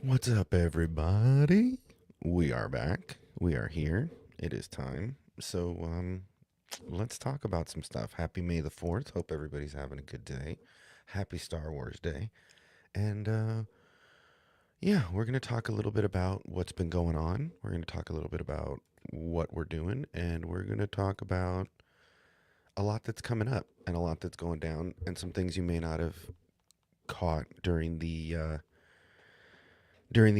What's up, everybody? We are back. We are here. It is time. So, let's talk about some stuff. Happy May the 4th. Hope everybody's having a good day. Happy Star Wars Day. And, yeah, we're going to talk a little bit about what's been going on. We're going to talk a little bit about what we're doing. And we're going to talk about a lot that's coming up and a lot that's going down and some things you may not have caught during the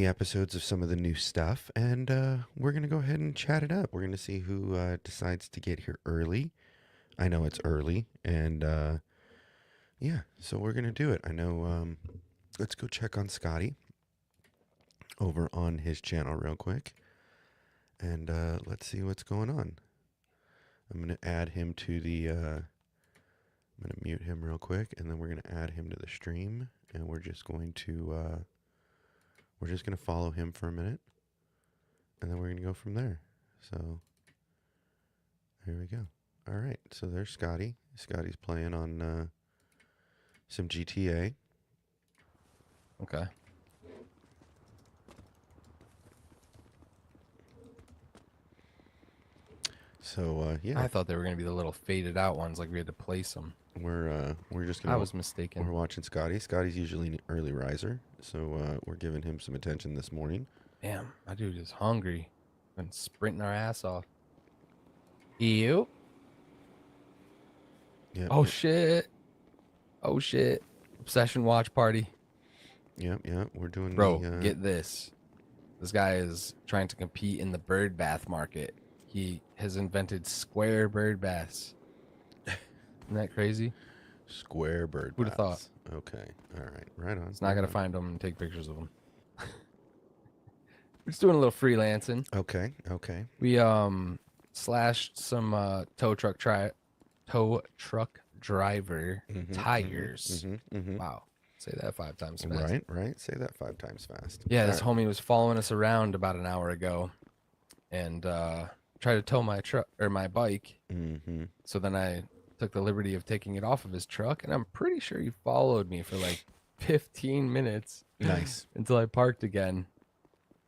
episodes of some of the new stuff, and we're gonna go ahead and chat it up. We're gonna see who decides to get here early. I know it's early, and yeah, so we're gonna do it. I know. Let's go check on Scotty over on his channel real quick, and let's see what's going on. I'm gonna add him to the. I'm gonna mute him real quick, and then we're gonna add him to the stream, and we're just going to. We're just gonna follow him for a minute, and then we're gonna go from there. So here we go. All right, so there's Scotty. Scotty's playing on some GTA. Okay. So yeah, I thought they were going to be the little faded out ones, like we had to place them. we're just I gonna was mistaken. we're watching Scotty. Scotty's usually an early riser, so we're giving him some attention this morning. Damn, my dude is hungry. Been sprinting our ass off. You? Yep. Oh, Yep. shit. Oh, shit. Obsession watch party. Yep. Yep. We're doing Bro, the. get this. This guy is trying to compete in the bird bath market. He has invented square bird baths. Isn't that crazy? Square bird Who'd have thought? baths. Okay. All right. Right on. It's not right going on. to find them and take pictures of them. We're just doing a little freelancing. Okay. Okay. We slashed some tow truck driver tires. Wow. Say that 5 times fast. Right. Right. Say that 5 times fast. Yeah, this homie was following us around about an hour ago and tried to tow my truck or my bike. So then I took the liberty of taking it off of his truck, and I'm pretty sure he followed me for like 15 minutes. Nice. Until I parked again.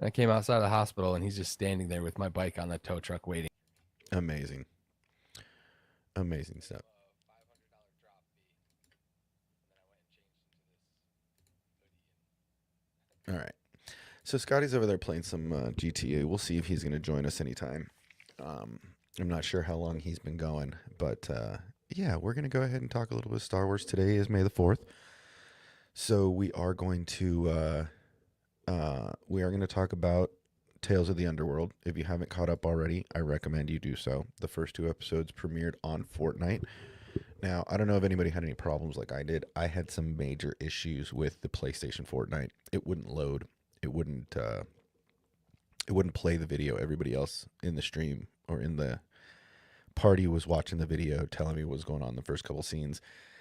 I came outside of the hospital, and he's just standing there with my bike on the tow truck waiting. Amazing. Amazing stuff. All right. So Scotty's over there playing some GTA. We'll see if he's going to join us anytime. I'm not sure how long he's been going, but yeah, we're going to go ahead and talk a little bit of Star Wars. Today is May the 4th. So we are going to talk about Tales of the Underworld. If you haven't caught up already, I recommend you do so. The first 2 episodes premiered on Fortnite. Now, I don't know if anybody had any problems like I did. I had some major issues with the PlayStation Fortnite. It wouldn't load. It wouldn't play the video. Everybody else in the stream or in the party was watching the video, telling me what was going on in the first couple scenes,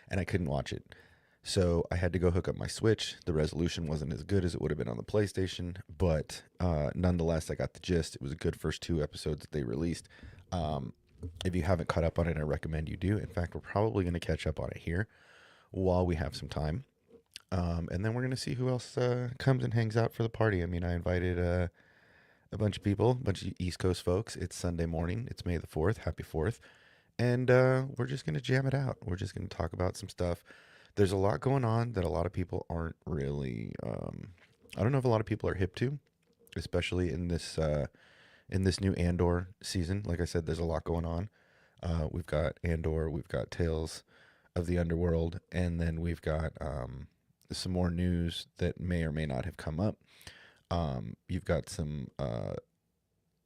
and I couldn't watch it. So I had to go hook up my Switch. The resolution wasn't as good as it would have been on the PlayStation, but nonetheless, I got the gist. It was a good first 2 episodes that they released. If you haven't caught up on it, I recommend you do. In fact, we're probably going to catch up on it here while we have some time. And then we're going to see who else comes and hangs out for the party. I mean, I invited a bunch of people, a bunch of East Coast folks. It's Sunday morning. It's May the 4th. Happy 4th. And we're just going to jam it out. We're just going to talk about some stuff. There's a lot going on that a lot of people aren't really, I don't know if a lot of people are hip to, especially in this new Andor season. Like I said, there's a lot going on. We've got Andor, we've got Tales of the Underworld, and then we've got some more news that may or may not have come up. You've got some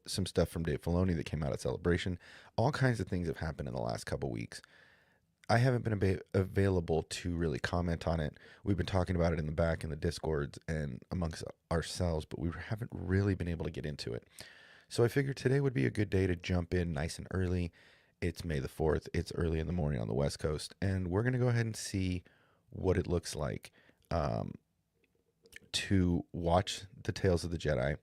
stuff from Dave Filoni that came out at Celebration. All kinds of things have happened in the last couple weeks. I haven't been available to really comment on it. We've been talking about it in the back in the Discords and amongst ourselves, but we haven't really been able to get into it. So I figured today would be a good day to jump in nice and early. It's May the 4th. It's early in the morning on the West Coast. And we're going to go ahead and see what it looks like to watch the Tales of the Jedi.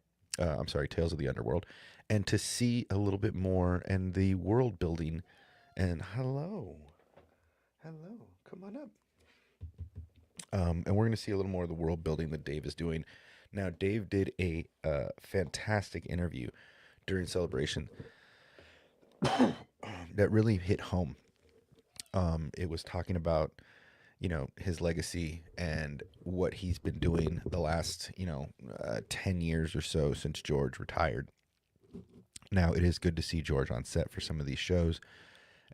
Tales of the Underworld. And to see a little bit more and the world building. And hello, come on up. And we're going to see a little more of the world building that Dave is doing. Now, Dave did a fantastic interview during Celebration that really hit home. It was talking about, his legacy and what he's been doing the last, 10 years or so since George retired. Now, it is good to see George on set for some of these shows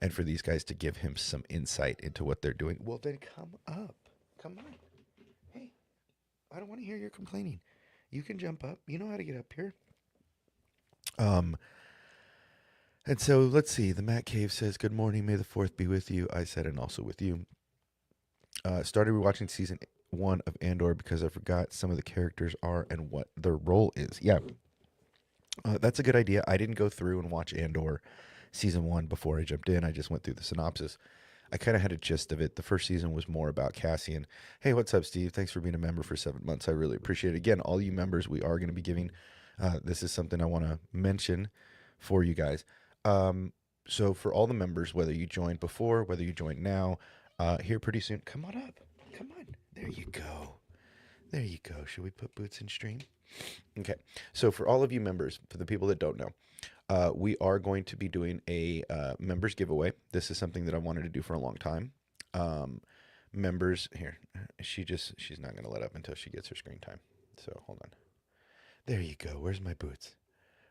and for these guys to give him some insight into what they're doing. Well, then come up. Come on. Hey, I don't want to hear your complaining. You can jump up. You know how to get up here. Um, and so let's see. The Matt Cave says, "Good morning. May the fourth be with you." I said, "And also with you." Started rewatching season one of Andor because I forgot some of the characters are and what their role is. Yeah, that's a good idea. I didn't go through and watch Andor season one before I jumped in. I just went through the synopsis. I kind of had a gist of it. The first season was more about Cassian. Hey, what's up, Steve? Thanks for being a member for 7 months. I really appreciate it. Again, all you members, we are going to be giving. This is something I want to mention for you guys. So for all the members, whether you joined before, whether you joined now, here pretty soon. Come on up. Come on. There you go. There you go. Should we put boots in stream? Okay. So for all of you members, for the people that don't know, we are going to be doing a members giveaway. This is something that I wanted to do for a long time. Members here, she's not going to let up until she gets her screen time. So hold on. There you go. Where's my boots?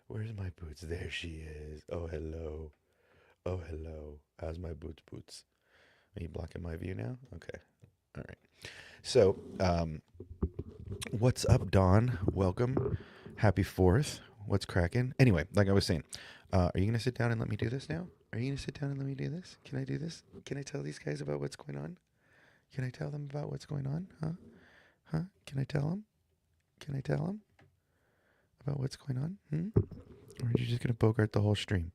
Where's my boots? There she is. Oh, hello. Oh, hello. How's my boots? Are you blocking my view now? Okay. All right. So, what's up, Dawn? Welcome. Happy 4th. What's cracking? Anyway, like I was saying, are you going to sit down and let me do this now? Are you going to sit down and let me do this? Can I do this? Can I tell these guys about what's going on? Can I tell them about what's going on? Huh? Huh? Can I tell them? Can I tell them about what's going on? Or are you just going to bogart the whole stream?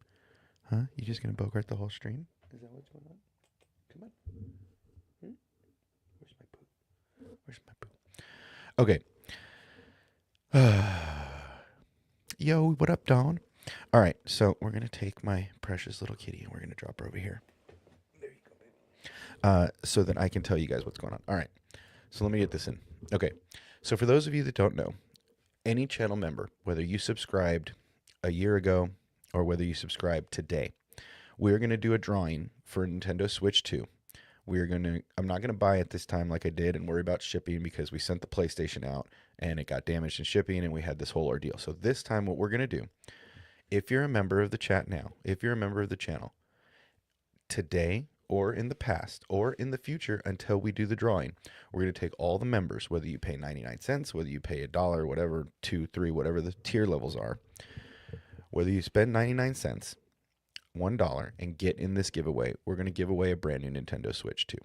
Huh? You just going to bogart the whole stream? Is that what's going on? Come on. Where's my boot? Where's my boot? Okay. Yo, what up, Dawn? All right, so we're going to take my precious little kitty and we're going to drop her over here. There you go, baby. So that I can tell you guys what's going on. All right, so let me get this in. Okay, so for those of you that don't know, any channel member, whether you subscribed a year ago or whether you subscribe today, we're going to do a drawing for Nintendo Switch 2. I'm not going to buy it this time like I did and worry about shipping because we sent the PlayStation out and it got damaged in shipping and we had this whole ordeal. So this time what we're going to do, if you're a member of the chat now, if you're a member of the channel, today or in the past or in the future until we do the drawing, we're going to take all the members, whether you pay 99 cents, whether you pay $1, whatever, 2, 3, whatever the tier levels are, whether you spend 99 cents, $1 and get in this giveaway, we're going to give away a brand new Nintendo Switch 2.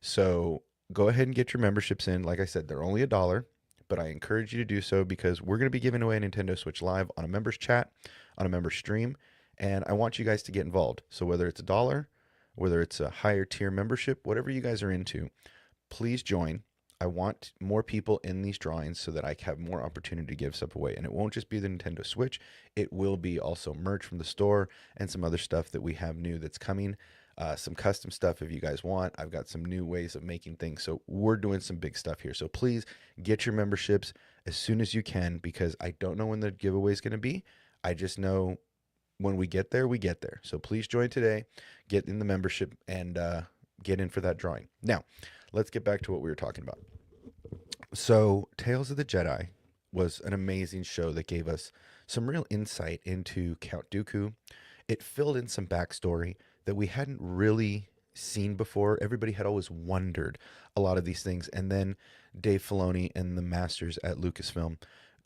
So go ahead and get your memberships in. Like I said, they're only $1, but I encourage you to do so because we're going to be giving away a Nintendo Switch Live on a members chat, on a members stream, and I want you guys to get involved. So whether it's $1, whether it's a higher tier membership, whatever you guys are into, please join. I want more people in these drawings so that I have more opportunity to give stuff away. And it won't just be the Nintendo Switch. It will be also merch from the store and some other stuff that we have new that's coming. Some custom stuff if you guys want. I've got some new ways of making things. So we're doing some big stuff here. So please get your memberships as soon as you can because I don't know when the giveaway is going to be. I just know when we get there, we get there. So please join today, get in the membership, and get in for that drawing. Now, let's get back to what we were talking about. So, Tales of the Jedi was an amazing show that gave us some real insight into Count Dooku. It filled in some backstory that we hadn't really seen before. Everybody had always wondered a lot of these things. And then Dave Filoni and the masters at Lucasfilm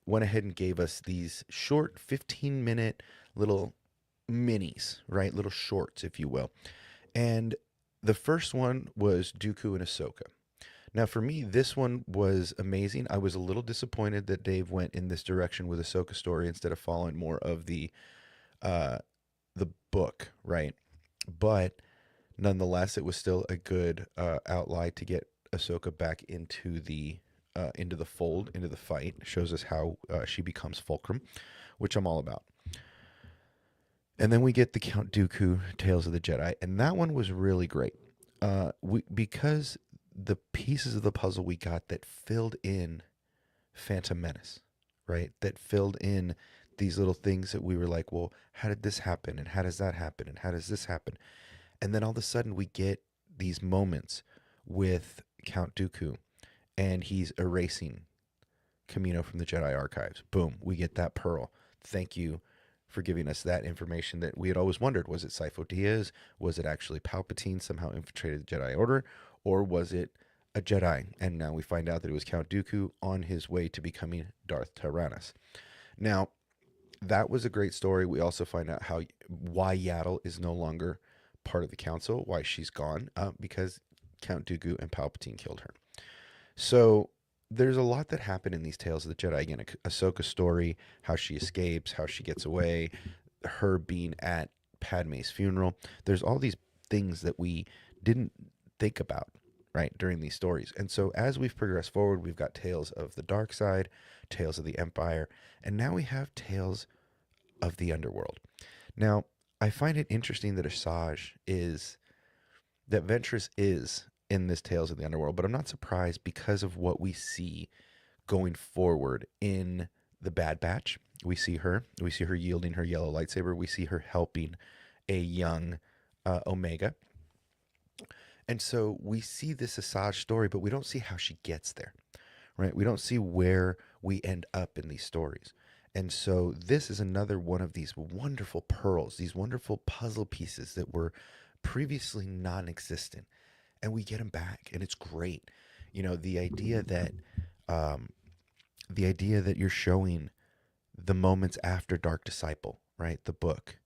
went ahead and gave us these short 15-minute little minis, right? Little shorts, if you will. And the first one was Dooku and Ahsoka. Now, for me, this one was amazing. I was a little disappointed that Dave went in this direction with Ahsoka story instead of following more of the book, right? But nonetheless, it was still a good outline to get Ahsoka back into the fold, into the fight. It shows us how she becomes Fulcrum, which I'm all about. And then we get the Count Dooku Tales of the Jedi, and that one was really great. Because the pieces of the puzzle we got that filled in Phantom Menace, right? That filled in these little things that we were like, well, how did this happen? And how does that happen? And how does this happen? And then all of a sudden we get these moments with Count Dooku and he's erasing Camino from the Jedi archives. Boom, we get that pearl. Thank you for giving us that information that we had always wondered. Was it Sifo Dyas? Was it actually Palpatine somehow infiltrated the Jedi Order? Or was it a Jedi? And now we find out that it was Count Dooku on his way to becoming Darth Tyrannus. Now, that was a great story. We also find out why Yaddle is no longer part of the council, why she's gone, because Count Dooku and Palpatine killed her. So there's a lot that happened in these Tales of the Jedi. Again, Ahsoka's story, how she escapes, how she gets away, her being at Padme's funeral. There's all these things that we didn't think about, right, during these stories. And so as we've progressed forward, we've got Tales of the Dark Side, Tales of the Empire, and now we have Tales of the Underworld. Now, I find it interesting that Ventress is in this Tales of the Underworld, but I'm not surprised because of what we see going forward in the Bad Batch. We see her yielding her yellow lightsaber. We see her helping a young Omega. And so we see this Asajj story, but we don't see how she gets there, right? We don't see where we end up in these stories. And so this is another one of these wonderful pearls, these wonderful puzzle pieces that were previously non-existent, and we get them back, and it's great. You know, um, the idea that you're showing the moments after Dark Disciple, right? The book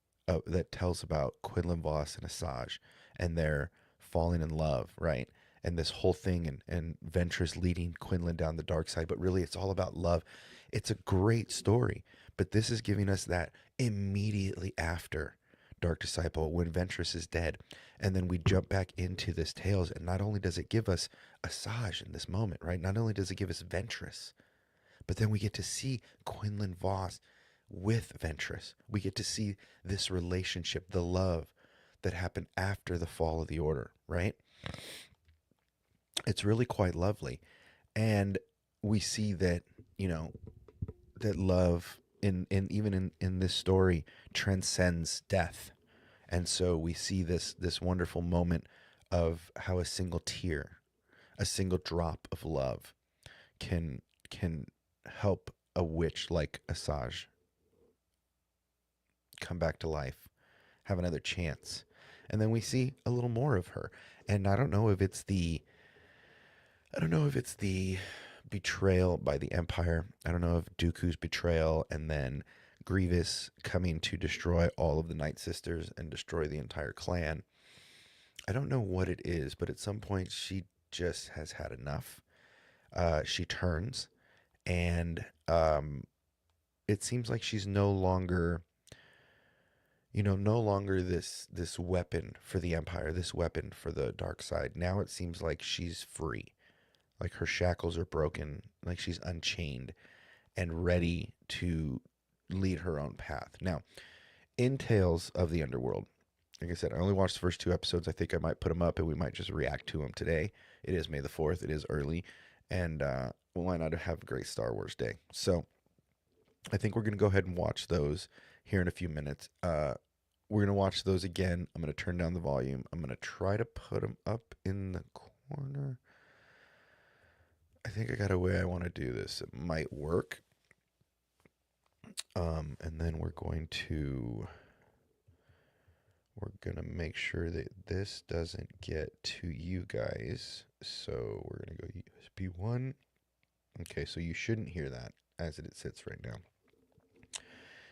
that tells about Quinlan Voss and Asajj and their falling in love, right? And this whole thing, and Ventress leading Quinlan down the dark side, but really it's all about love. It's a great story, but this is giving us that immediately after Dark Disciple when Ventress is dead. And then we jump back into this Tales, and not only does it give us Asajj in this moment, right? Not only does it give us Ventress, but then we get to see Quinlan Voss with Ventress. We get to see this relationship, the love that happened after the fall of the Order, right? It's really quite lovely. And we see that, you know, that love in this story transcends death. And so we see this wonderful moment of how a single tear, a single drop of love can help a witch like Asajj come back to life, have another chance. And then we see a little more of her. And I don't know if it's the betrayal by the Empire. I don't know if Dooku's betrayal and then Grievous coming to destroy all of the Night Sisters and destroy the entire clan. I don't know what it is, but at some point she just has had enough. She turns, and it seems like she's no longer, no longer this weapon for the Empire, this weapon for the dark side. Now it seems like she's free, like her shackles are broken, like she's unchained and ready to lead her own path. Now, in Tales of the Underworld, like I said, I only watched the first 2 episodes. I think I might put them up and we might just react to them today. It is May the 4th. It is early. And why not have a great Star Wars day? So I think we're going to go ahead and watch those here in a few minutes. We're going to watch those again. I'm going to turn down the volume. I'm going to try to put them up in the corner. I think I got a way I want to do this. It might work. And then we're going to make sure that this doesn't get to you guys. So we're going to go USB 1. Okay, so you shouldn't hear that as it sits right now.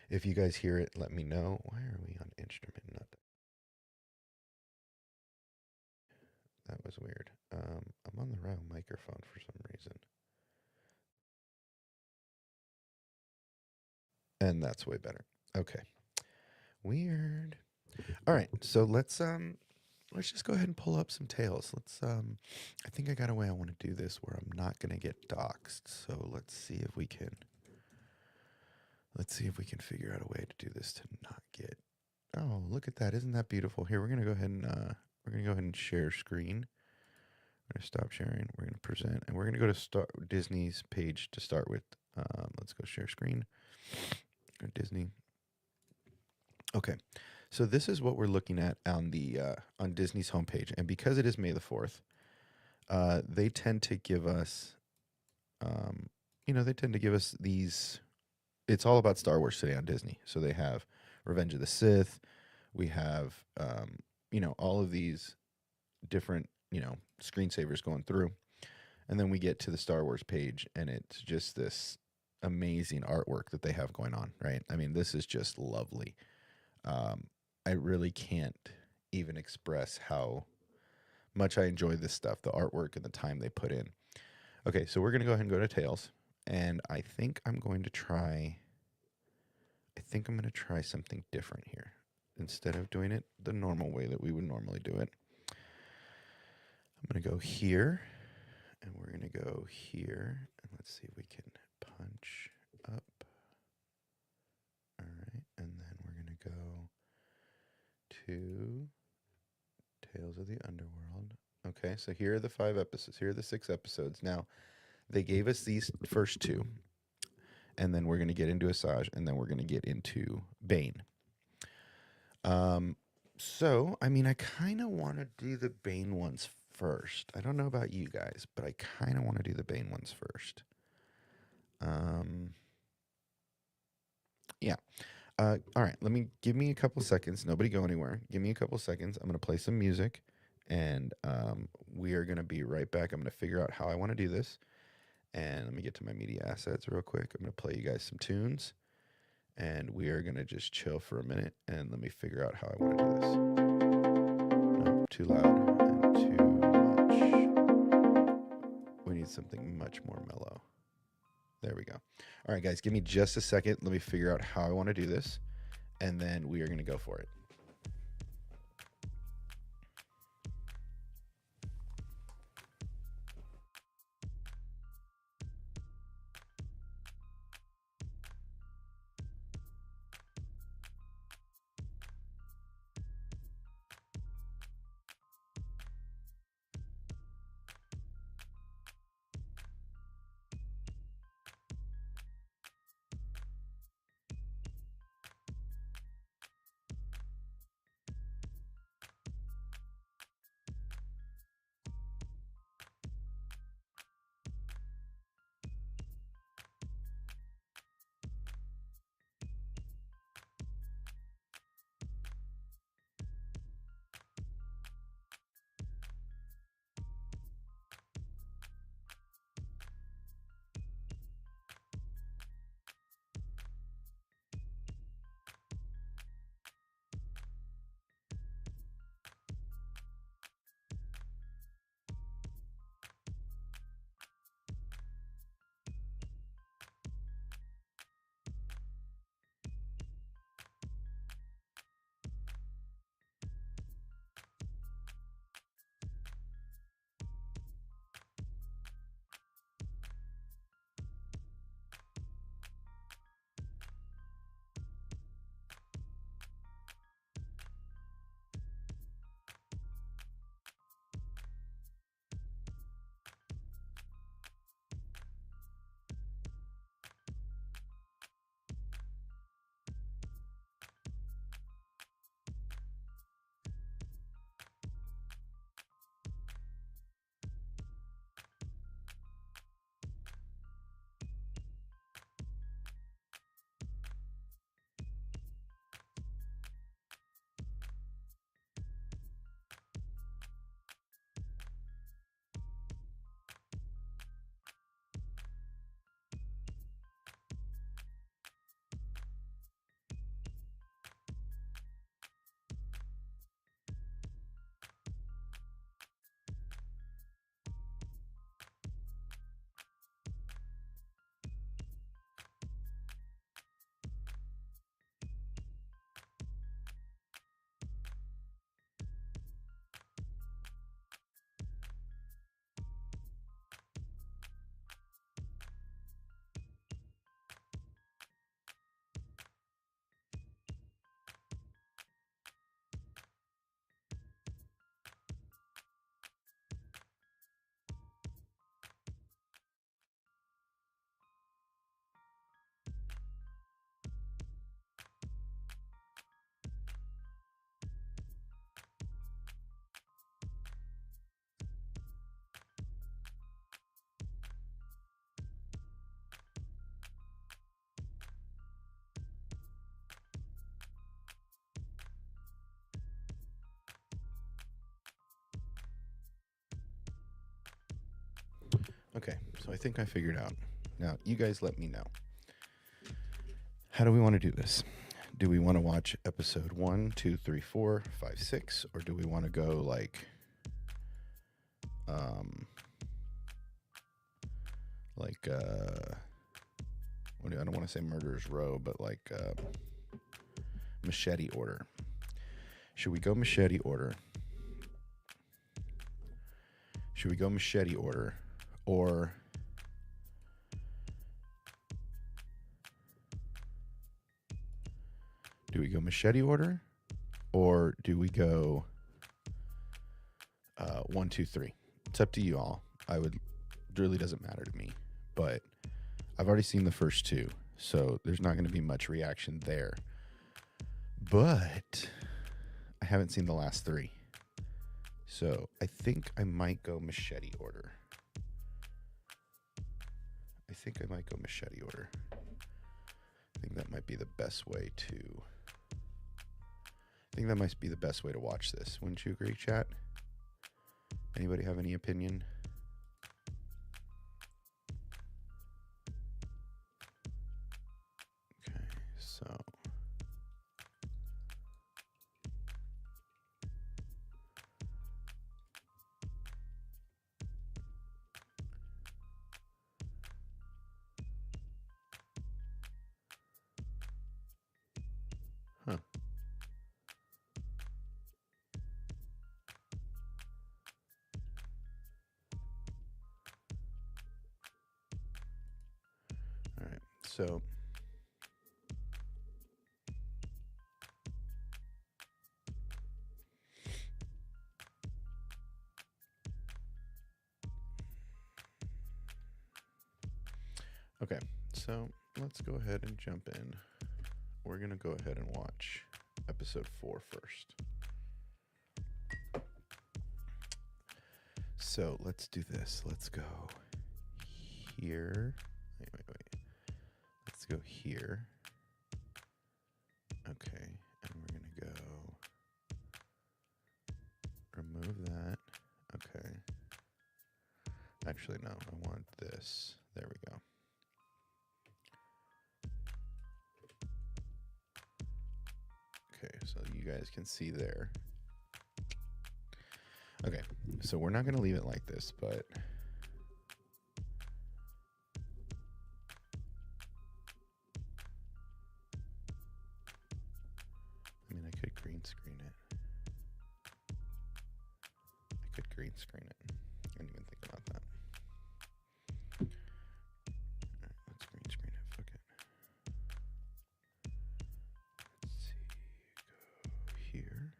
If you guys hear it, let me know. Why are we on instrument? Not that was weird. I'm on the wrong microphone for some reason. And that's way better. Okay. Weird. All right, so let's just go ahead and pull up some tales. I think I got a way I want to do this where I'm not going to get doxxed. So let's see if we can figure out a way to do this to not get. Oh, look at that. Isn't that beautiful? Here, we're going to go ahead and share screen. We're going to stop sharing. We're going to present, and we're going to go to Disney's page to start with. Let's go share screen. Go to Disney. Okay, so this is what we're looking at on the on Disney's homepage, and because it is May the 4th, they tend to give us, they tend to give us these. It's all about Star Wars today on Disney. So they have Revenge of the Sith. We have, all of these different, screensavers going through. And then we get to the Star Wars page, and it's just this amazing artwork that they have going on, right? I mean, this is just lovely. I really can't even express how much I enjoy this stuff, the artwork and the time they put in. Okay, so we're going to go ahead and go to Tails. And I think I'm going to try something different here. Instead of doing it the normal way that we would normally do it, I'm going to go here, and we're going to go here, and let's see if we can punch up. All right, and then we're going to go to Tales of the Underworld. Okay, so here are the 5 episodes. Here are the 6 episodes. Now, they gave us these first 2, and then we're going to get into Asajj, and then we're going to get into Bane. So, I mean, I kind of want to do the Bane ones first. I don't know about you guys, but I kind of want to do the Bane ones first. Yeah. All right, give me a couple seconds. Nobody go anywhere. Give me a couple seconds. I'm going to play some music, and we are going to be right back. I'm going to figure out how I want to do this. And let me get to my media assets real quick. I'm going to play you guys some tunes, and we are going to just chill for a minute, and let me figure out how I want to do this. No, too loud and too much. We need something much more mellow. There we go. All right, guys, give me just a second. Let me figure out how I want to do this, and then we are going to go for it. Okay, so I think I figured out. Now, you guys let me know. How do we want to do this? Do we want to watch episode 1, 2, 3, 4, 5, 6, or do we want to go um like I don't want to say murderer's row, but machete order. Should we go machete order? Should we go machete order, or do we go machete order, or do we go 1, 2, 3? It's up to you all. It really doesn't matter to me, but I've already seen the first two, so there's not going to be much reaction there. But I haven't seen the last three, so I think I might go machete order. I think that might be the best way to. I think that might be the best way to watch this. Wouldn't you agree, chat? Anybody have any opinion? Okay, so. Huh. All right, so. Okay, so let's go ahead and jump in. We're going to go ahead and watch episode 4 first. So let's do this. Let's go here. Wait. Let's go here. Okay, and we're going to go remove that. Okay. Actually, no, I want this. There we go. Okay, so you guys can see there. Okay, so we're not going to leave it like this, but I mean, I could green screen it. I didn't even think about that. All right, let's green screen it. Fuck it. Let's see. Go here.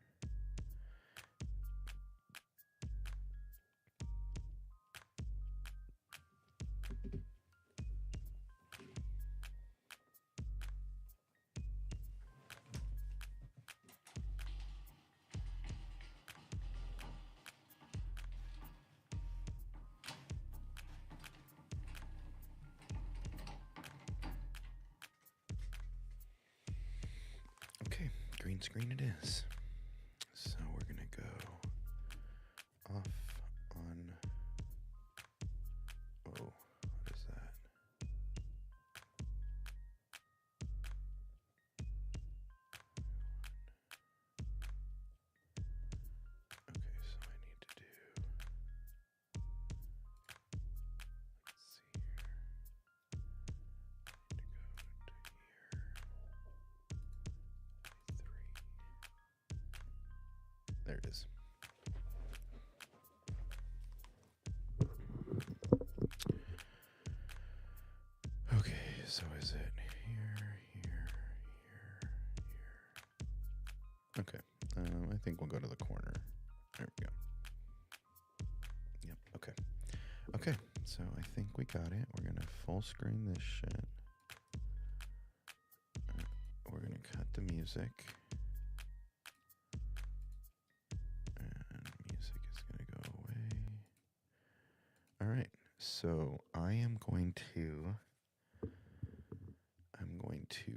Okay, green screen it is. So we're gonna go off on. Oh, what is that? Okay, so I need to do. Let's see here. I need to go to here. 3. There it is. Okay, so is it here? Okay, I think we'll go to the corner. There we go. Yep, okay. Okay, so I think we got it. We're gonna full screen this shit. We're gonna cut the music. And music is gonna go away. Alright, so I'm going to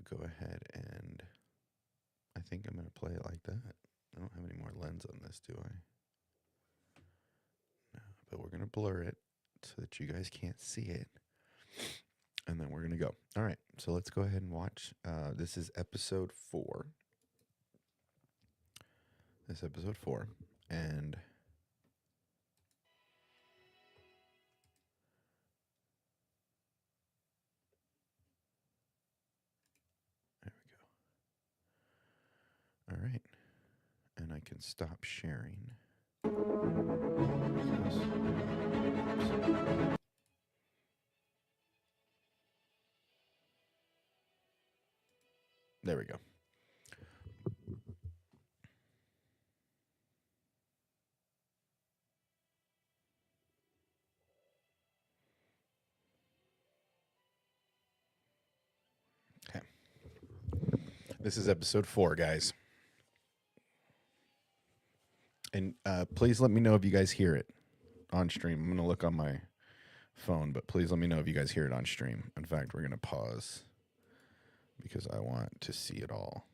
go ahead and I think I'm going to play it like that. I don't have any more lens on this, do I? No, but we're going to blur it so that you guys can't see it. And then we're going to go. All right. So let's go ahead and watch. This is episode 4. This is episode 4. And there we go. All right. And I can stop sharing. There we go. Okay. This is episode 4, guys. And please let me know if you guys hear it on stream. I'm going to look on my phone, but please let me know if you guys hear it on stream. In fact, we're going to pause because I want to see it all.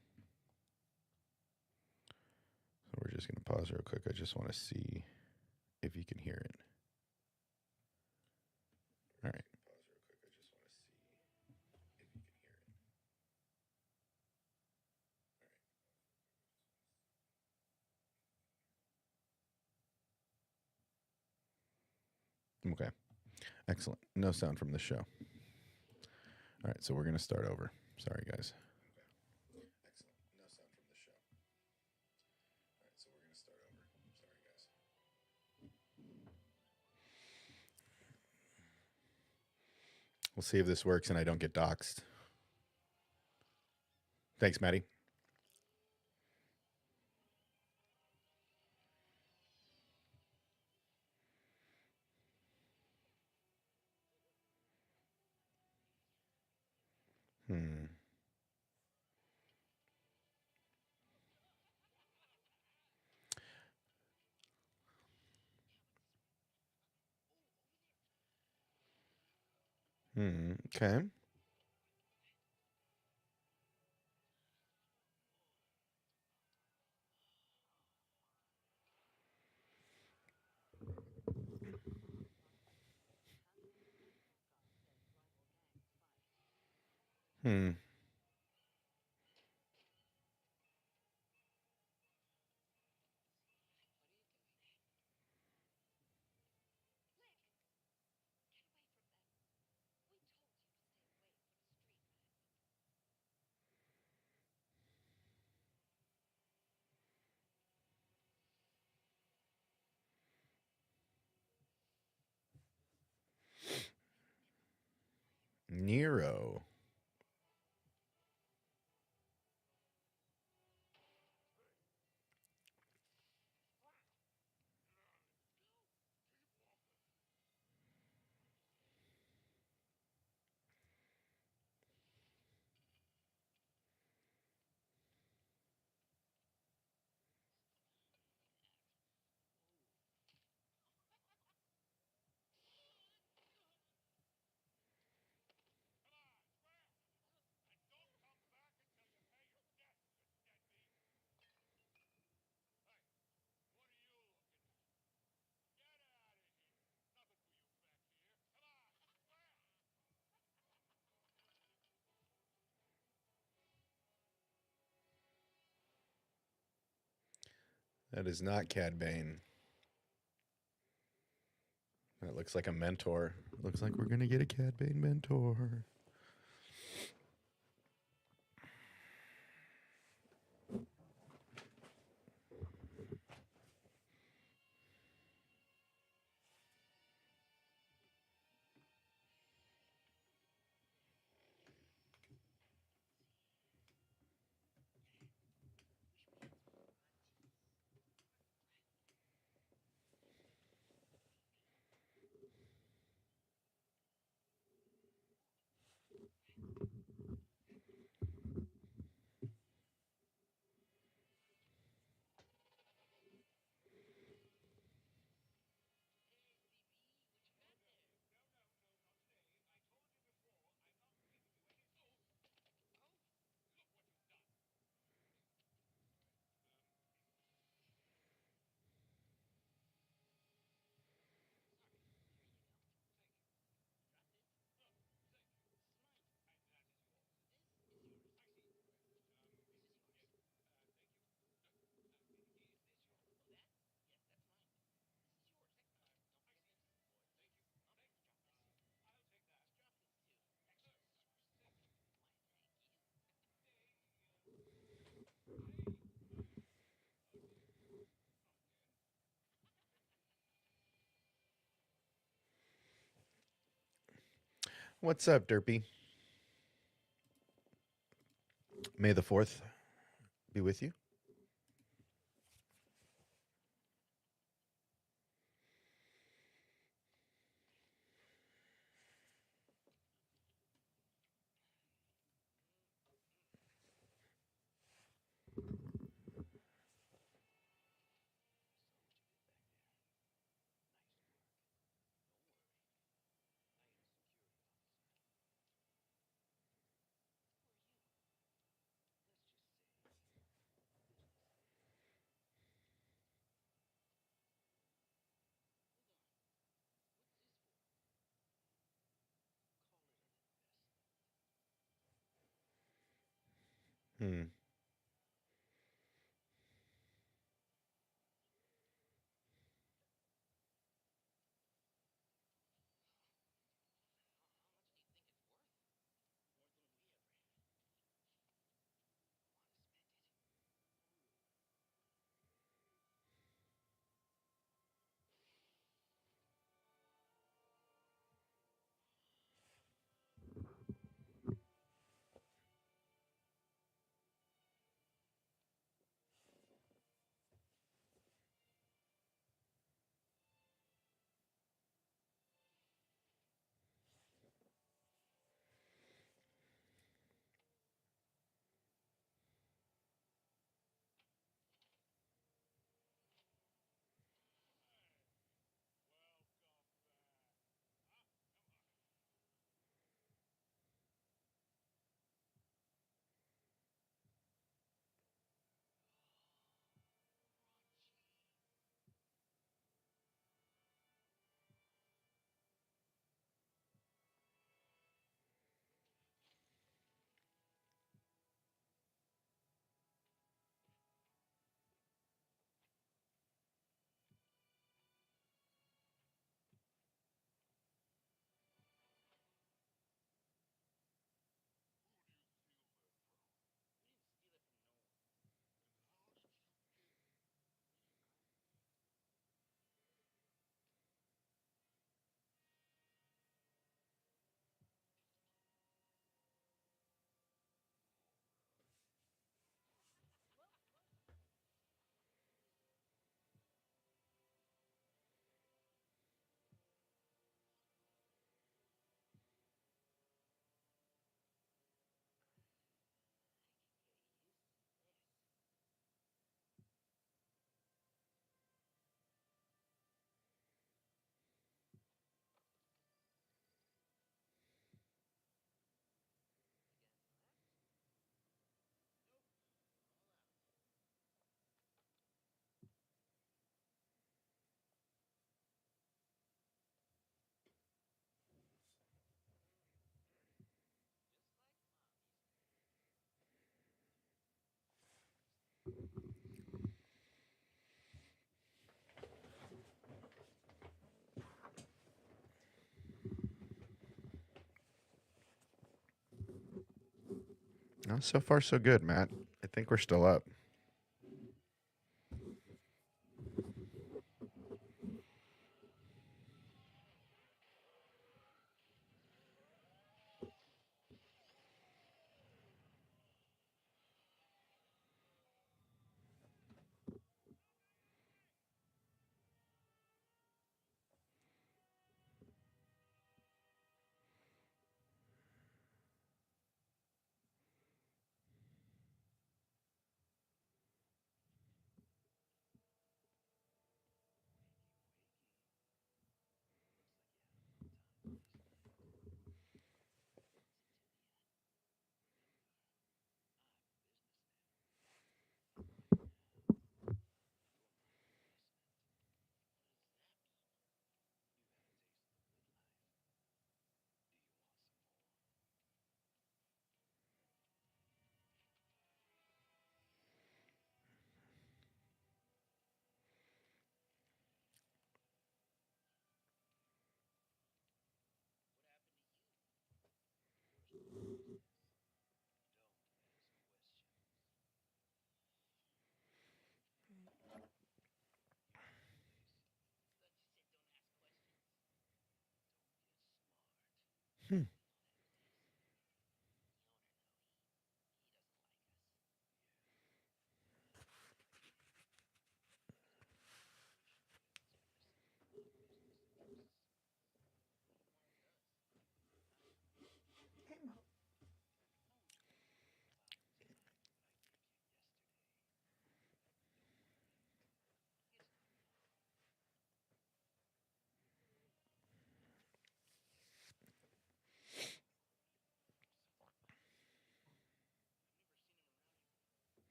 So we're just going to pause real quick. I just want to see if you can hear it. All right. Okay. Excellent. No sound from the show. All right, so we're going to start over. Sorry, guys. Excellent. No sound from the show. All right, so we're going to start over. Sorry, guys. We'll see if this works and I don't get doxxed. Thanks, Maddie. Okay. Hmm. Nero. That is not Cad Bane. That looks like a mentor. Looks like we're going to get a Cad Bane mentor. What's up, Derpy? May the 4th be with you. Hmm. Oh, so far, so good, Matt. I think we're still up. Hmm.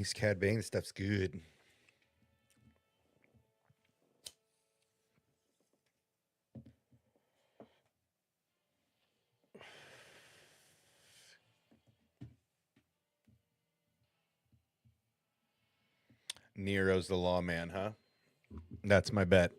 East Cad Bane. This stuff's good. Nero's the lawman, huh? That's my bet.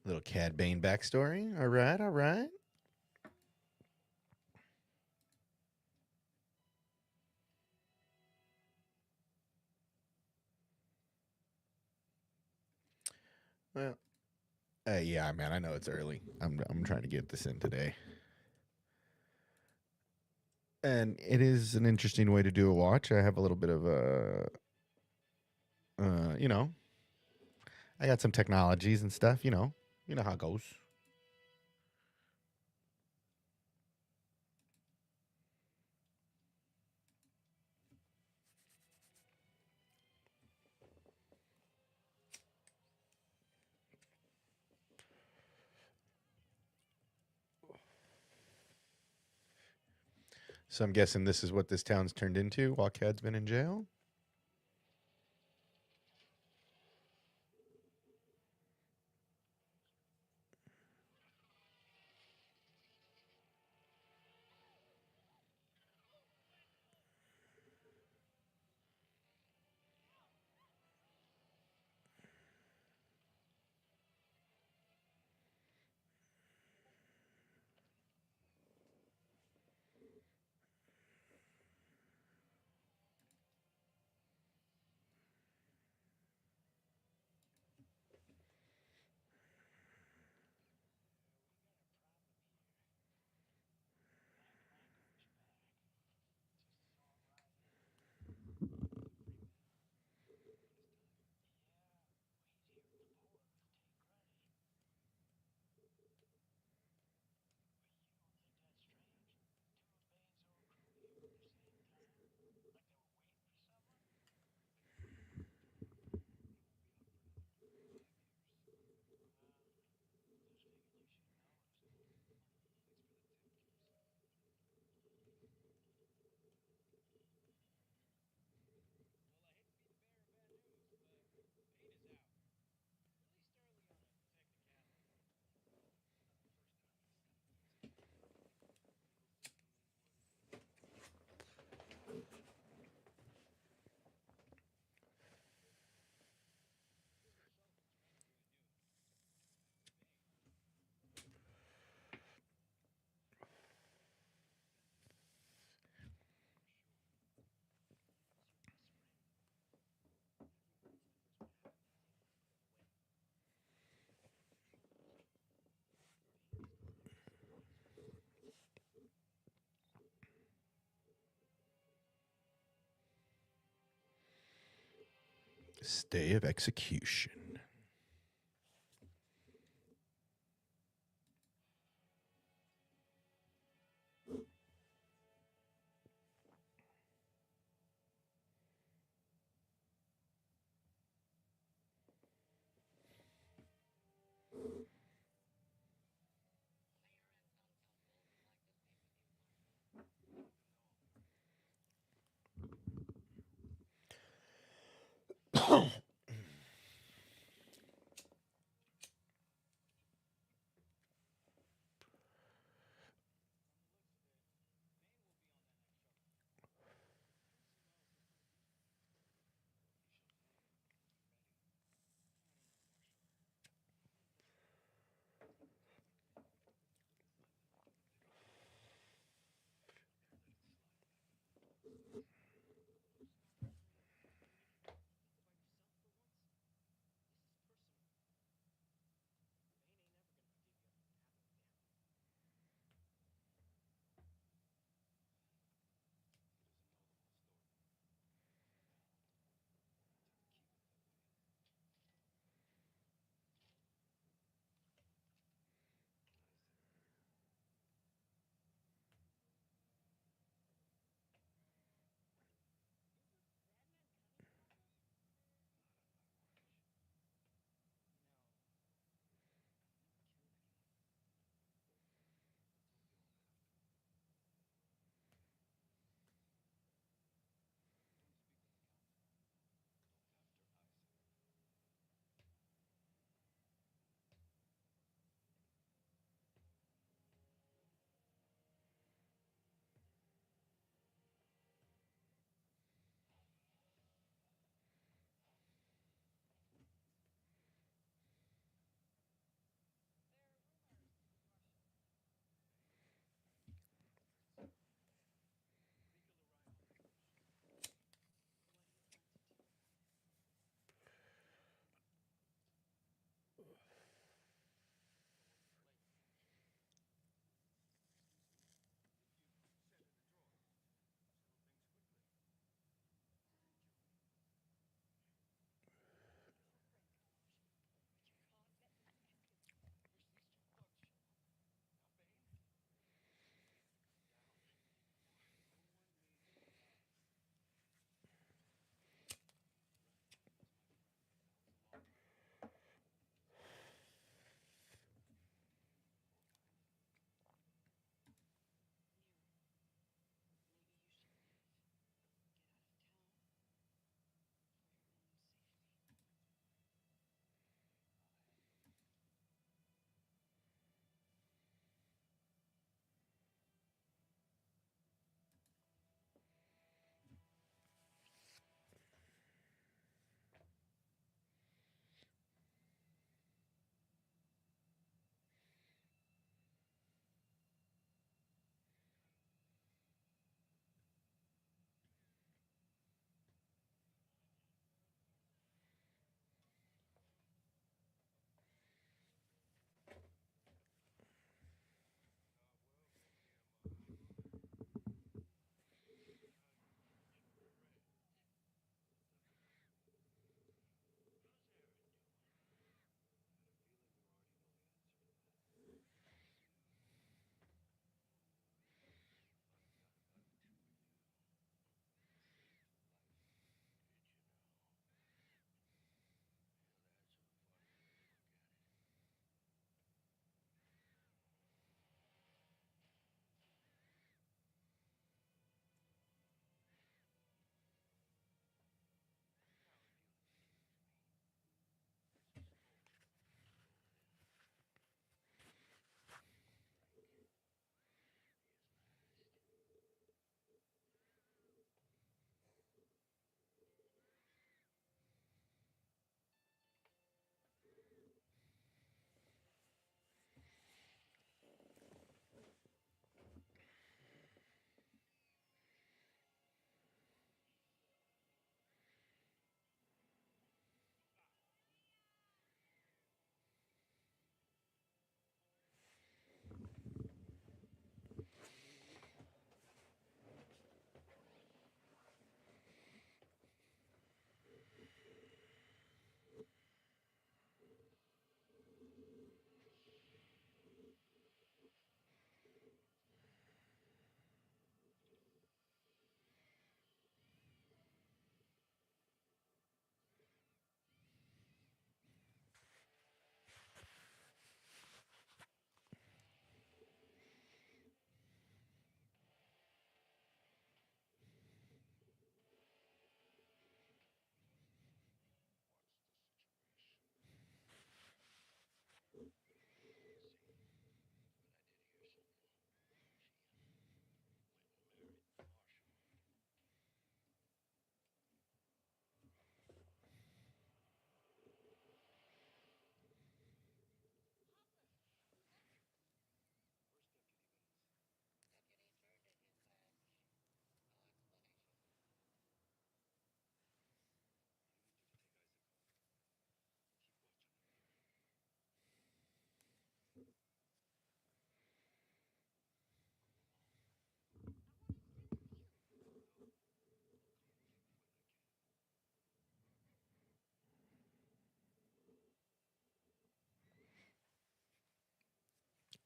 Little Cad Bane backstory. All right, all right. Well, yeah, man. I know it's early. I'm trying to get this in today, and it is an interesting way to do a watch. I have a little bit of a, you know, I got some technologies and stuff. You know how it goes. So I'm guessing this is what this town's turned into while Cad's been in jail. Stay of execution.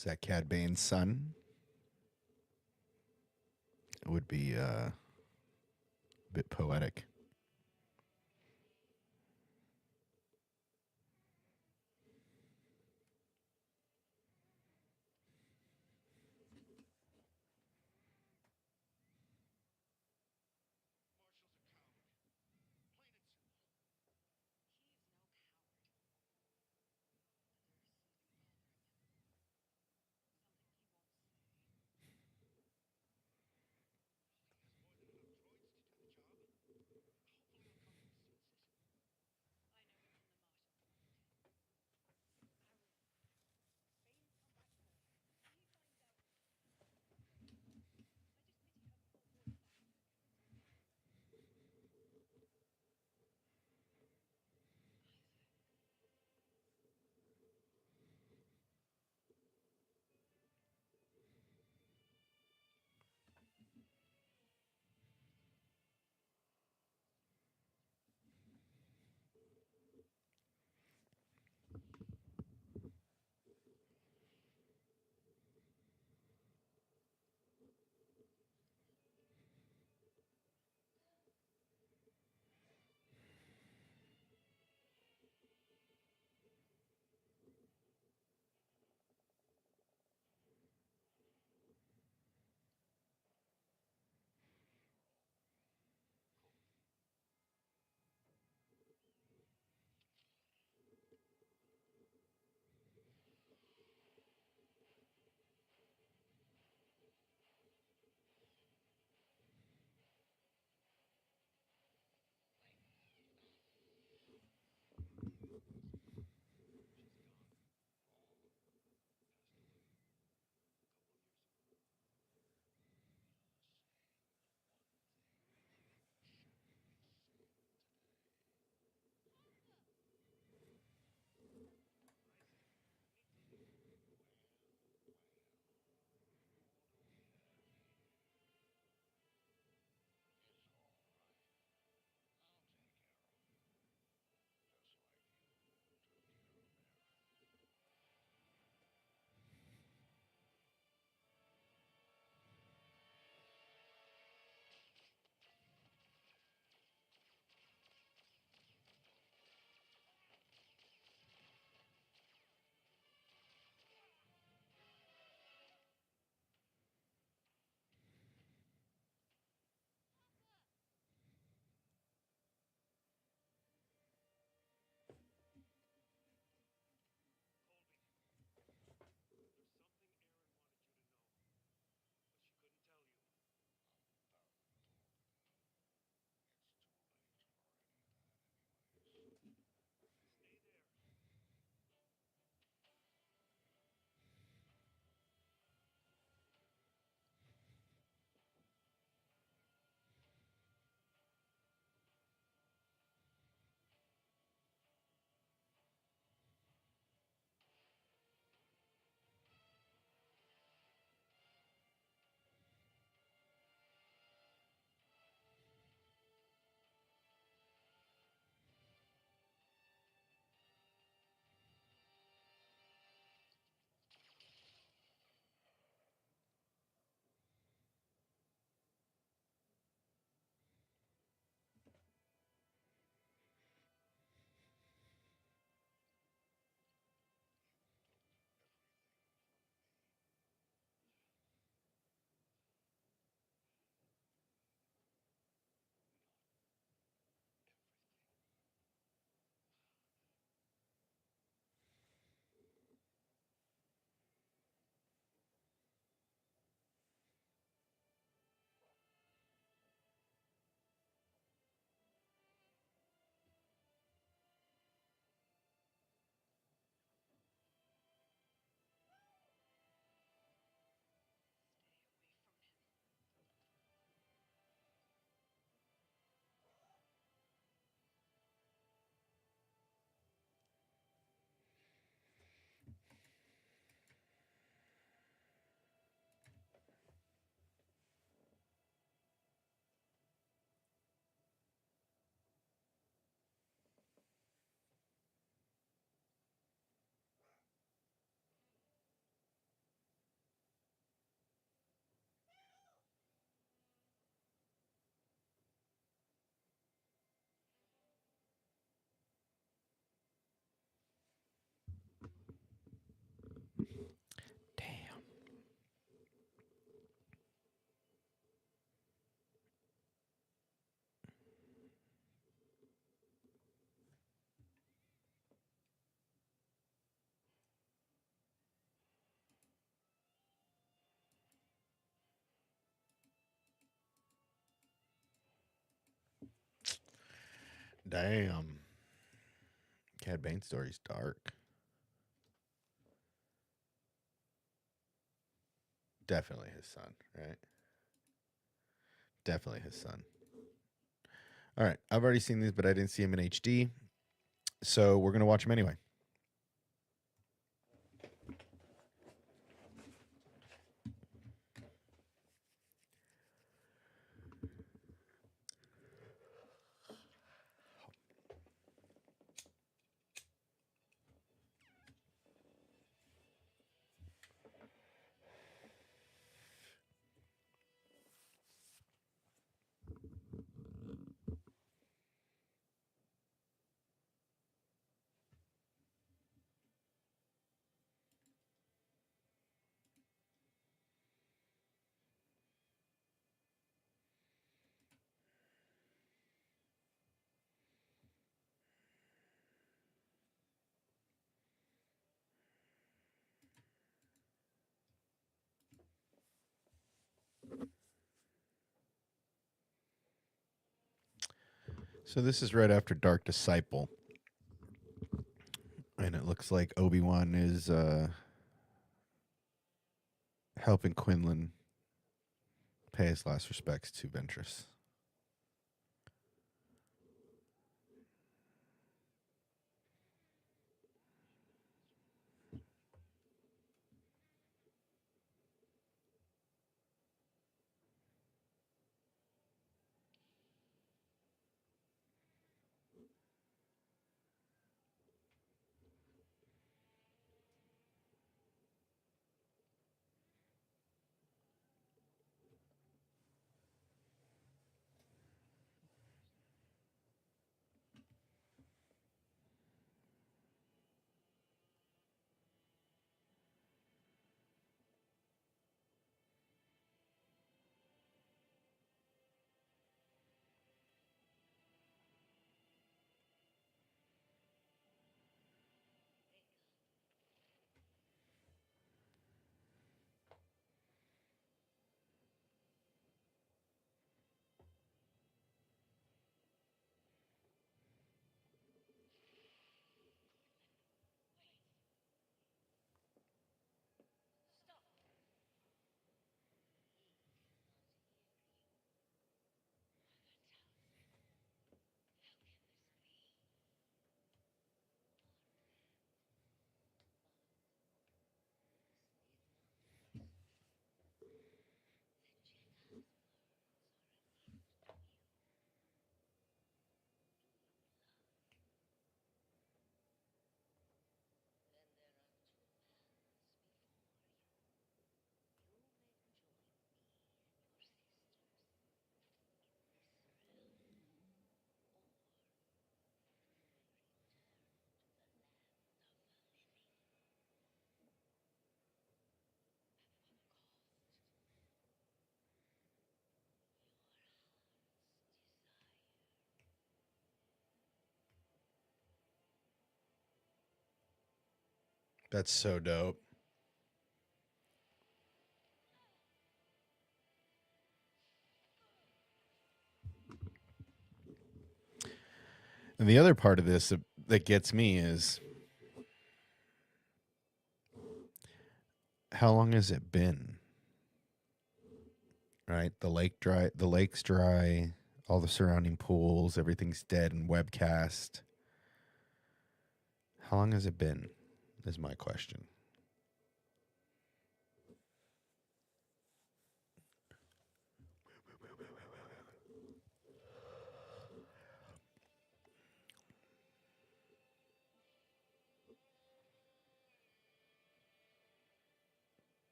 Is that Cad Bane's son? It would be a bit poetic. Damn. Cad Bane story's dark. Definitely his son, right? Definitely his son. All right. I've already seen these, but I didn't see him in HD. So we're going to watch them anyway. So this is right after Dark Disciple. And it looks like Obi-Wan is helping Quinlan pay his last respects to Ventress. That's so dope. And the other part of this that gets me is how long has it been? Right? The lake's dry, all the surrounding pools, everything's dead and webcast. How long has it been? Is my question.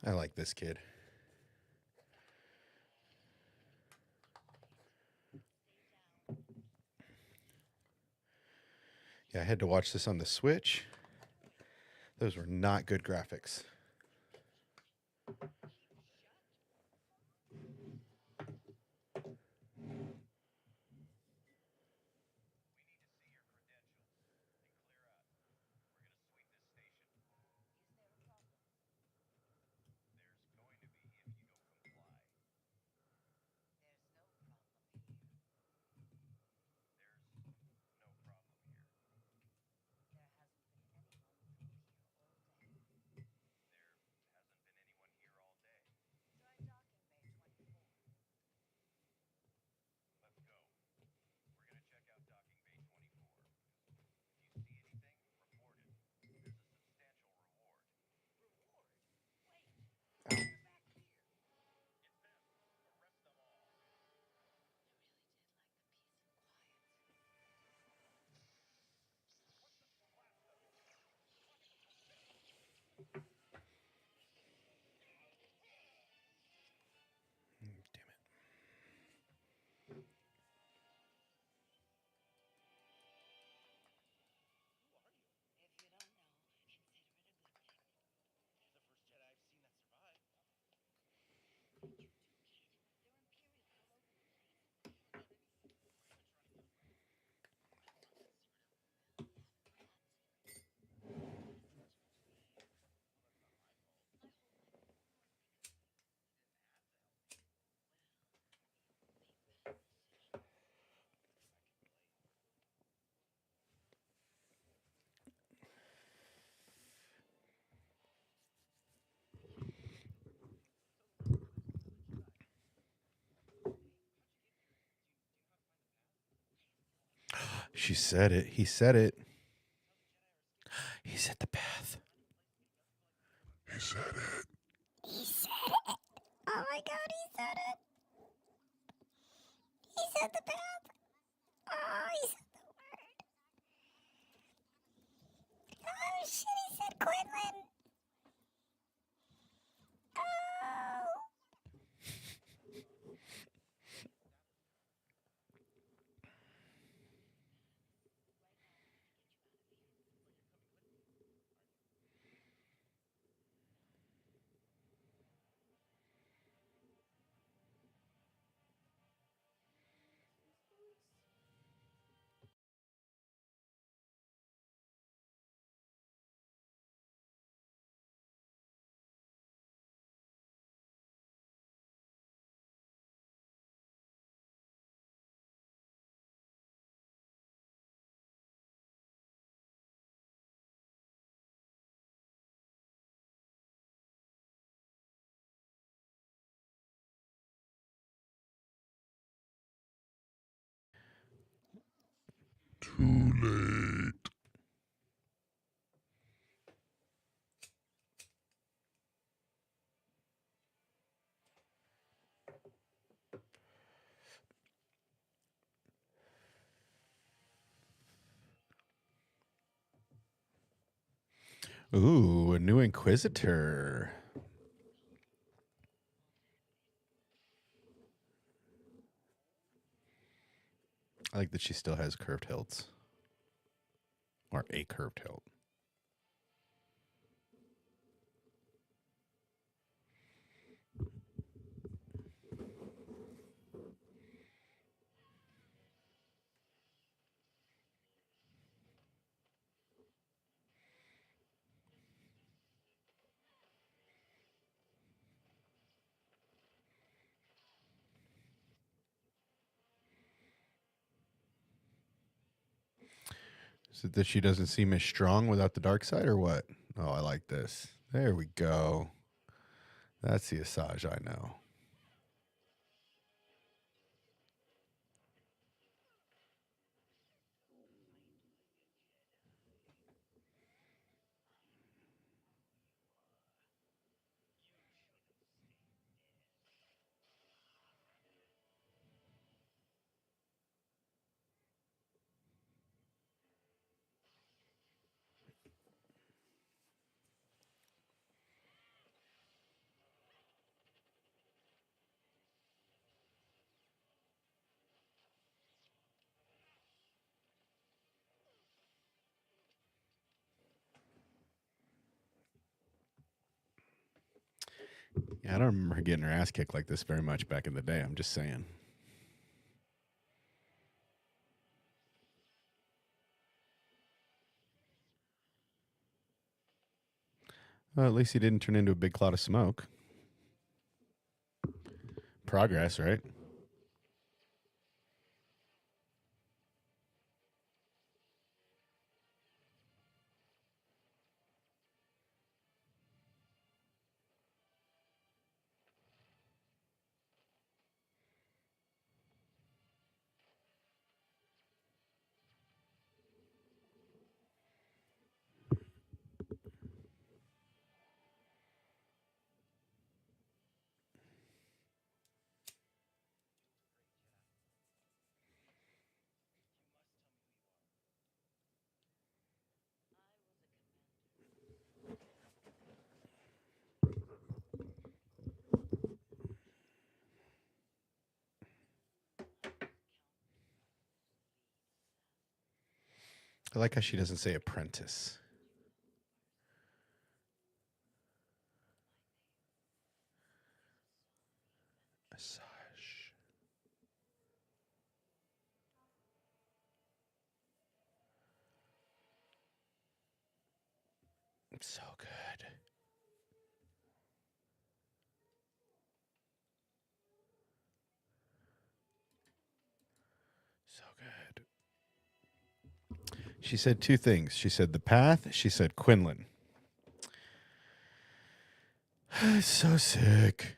I like this kid. Yeah, I had to watch this on the Switch. Those were not good graphics. Damn it. She said it. He said it. He said the path. He said it. He said it. Oh my god, he said it. He said the path. Oh, he said the word. Oh shit, he said Quinlan. Oh. Too late. Ooh, a new Inquisitor. I like that she still has curved hilts. Or a curved hilt. Is it that she doesn't seem as strong without the dark side or what? Oh, I like this. There we go. That's the Asajj I know. Yeah, I don't remember her getting her ass kicked like this very much back in the day. I'm just saying. Well, at least he didn't turn into a big cloud of smoke. Progress, right? I like how she doesn't say apprentice. Massage. So good. So good. She said two things. She said the path. She said Quinlan. So sick.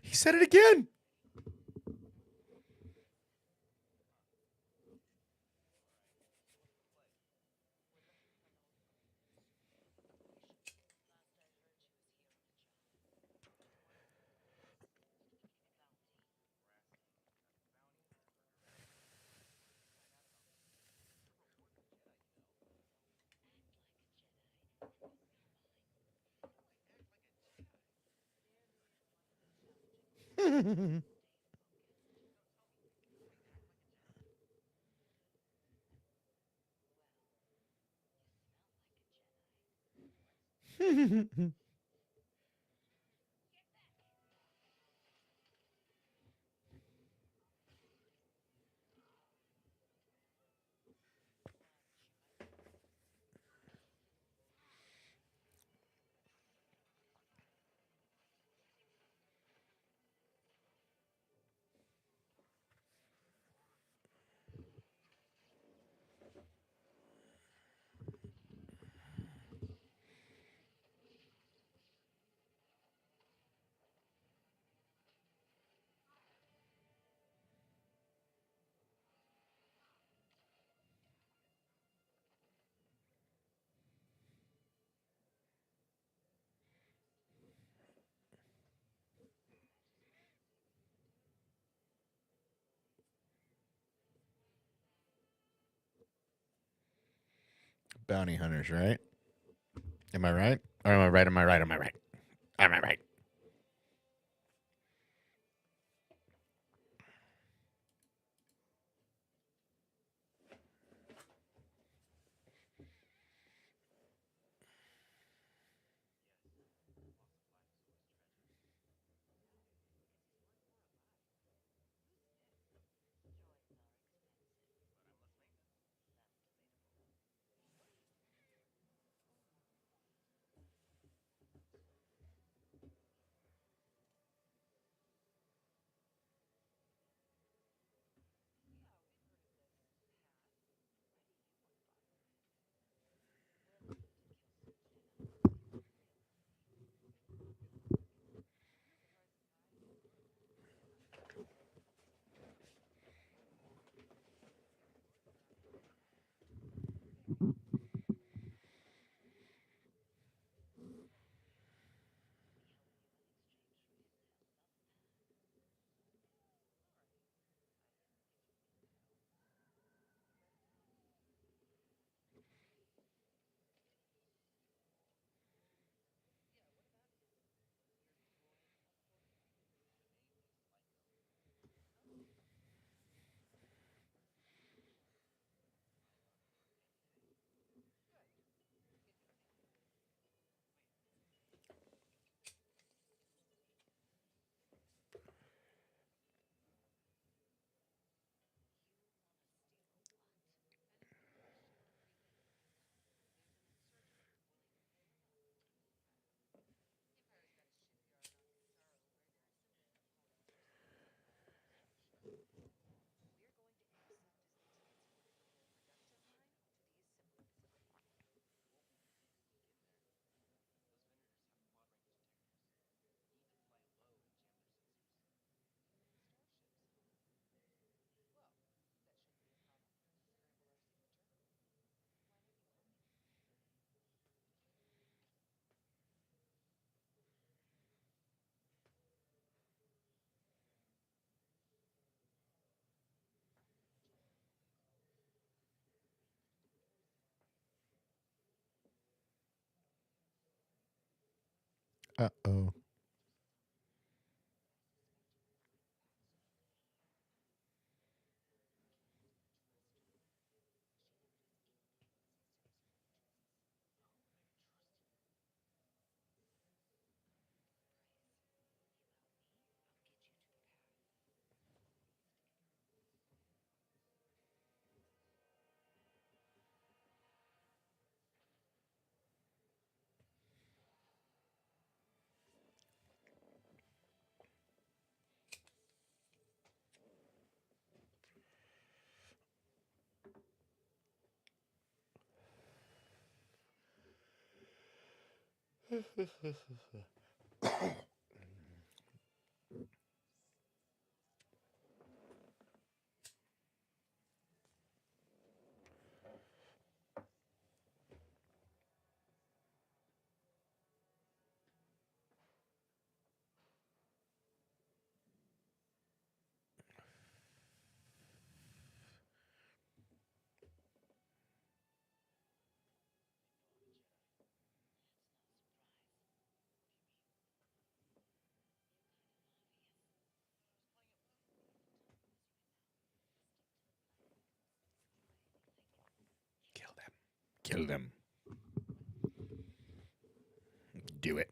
He said it again. bounty hunters, right? Am I right? Or am I right? Am I right? Am I right? Am I right? Uh-oh. Kill them. Kill them. Do it.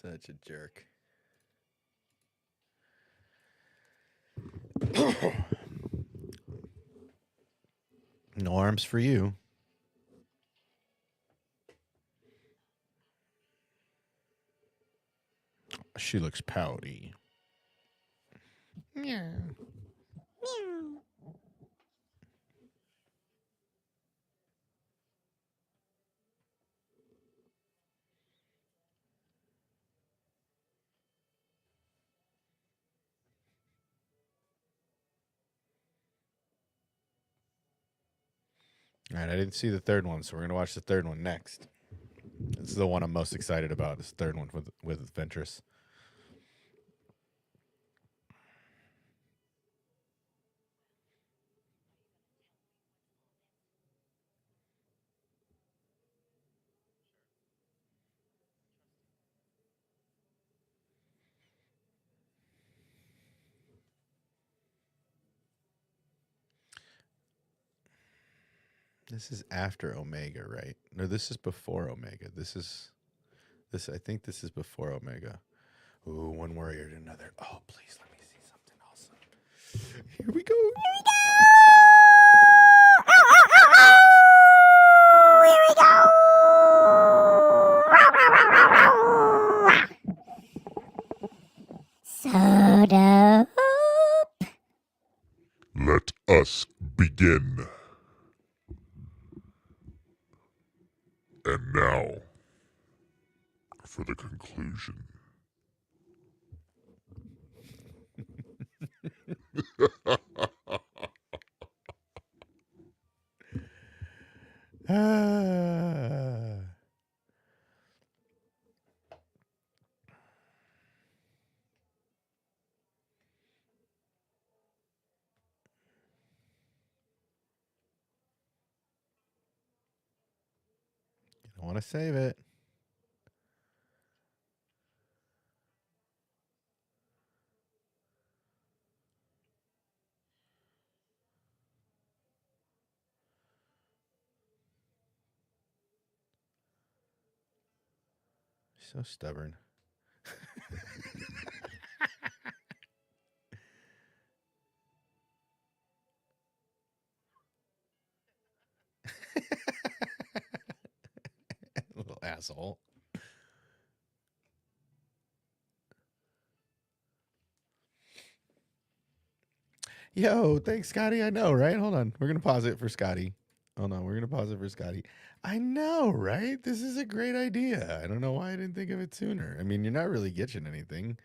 Such a jerk. No arms for you. She looks pouty. Yeah. Meow. All right, I didn't see the third one, so we're gonna watch the third one next. This is the one I'm most excited about. This third one with Ventress. This is after Omega, right? No, this is before Omega. This. I think this is before Omega. Ooh, one warrior to another. Oh, please let me see something awesome. Here we go. Here we go. So dope. Let us begin. And now, for the conclusion. Ah. I want to save it. So stubborn. Little asshole. Yo, thanks, Scotty. I know, right? Hold on. We're going to pause it for Scotty. Hold on. We're going to pause it for Scotty. I know, right? This is a great idea. I don't know why I didn't think of it sooner. I mean, you're not really getting anything.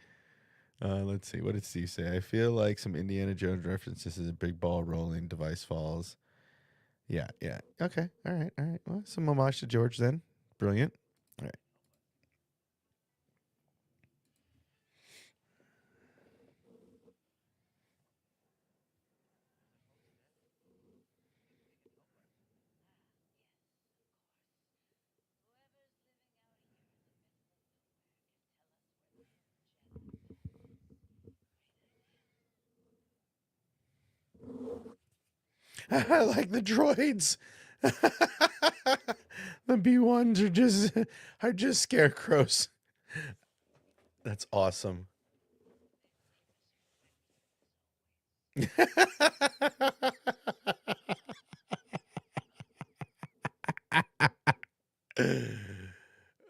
Let's see. What did Steve say? I feel like some Indiana Jones references is a big ball rolling, device falls. Yeah, yeah. Okay. All right. All right. Well, some homage to George then. Brilliant. All right. I like the droids. The B1s are just scarecrows. That's awesome.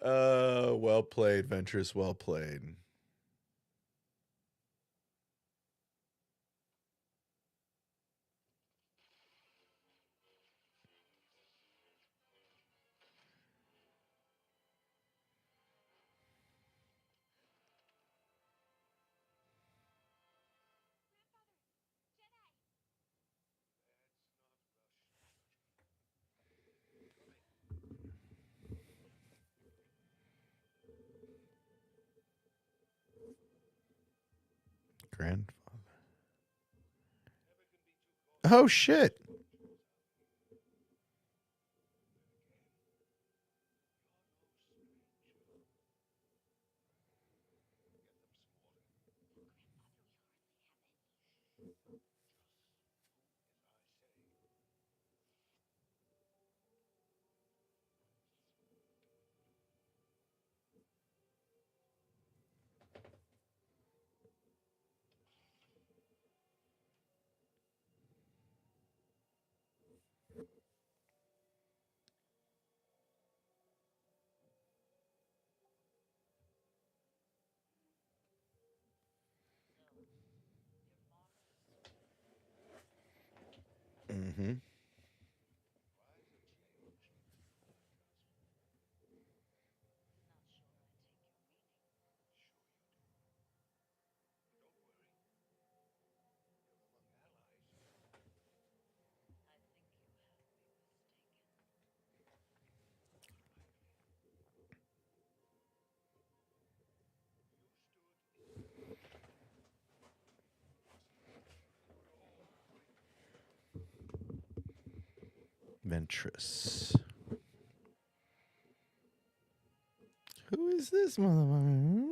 Well played, Ventress. Well played. Grandfather. Oh shit. Mm-hmm. Ventress. Who is this motherfucker?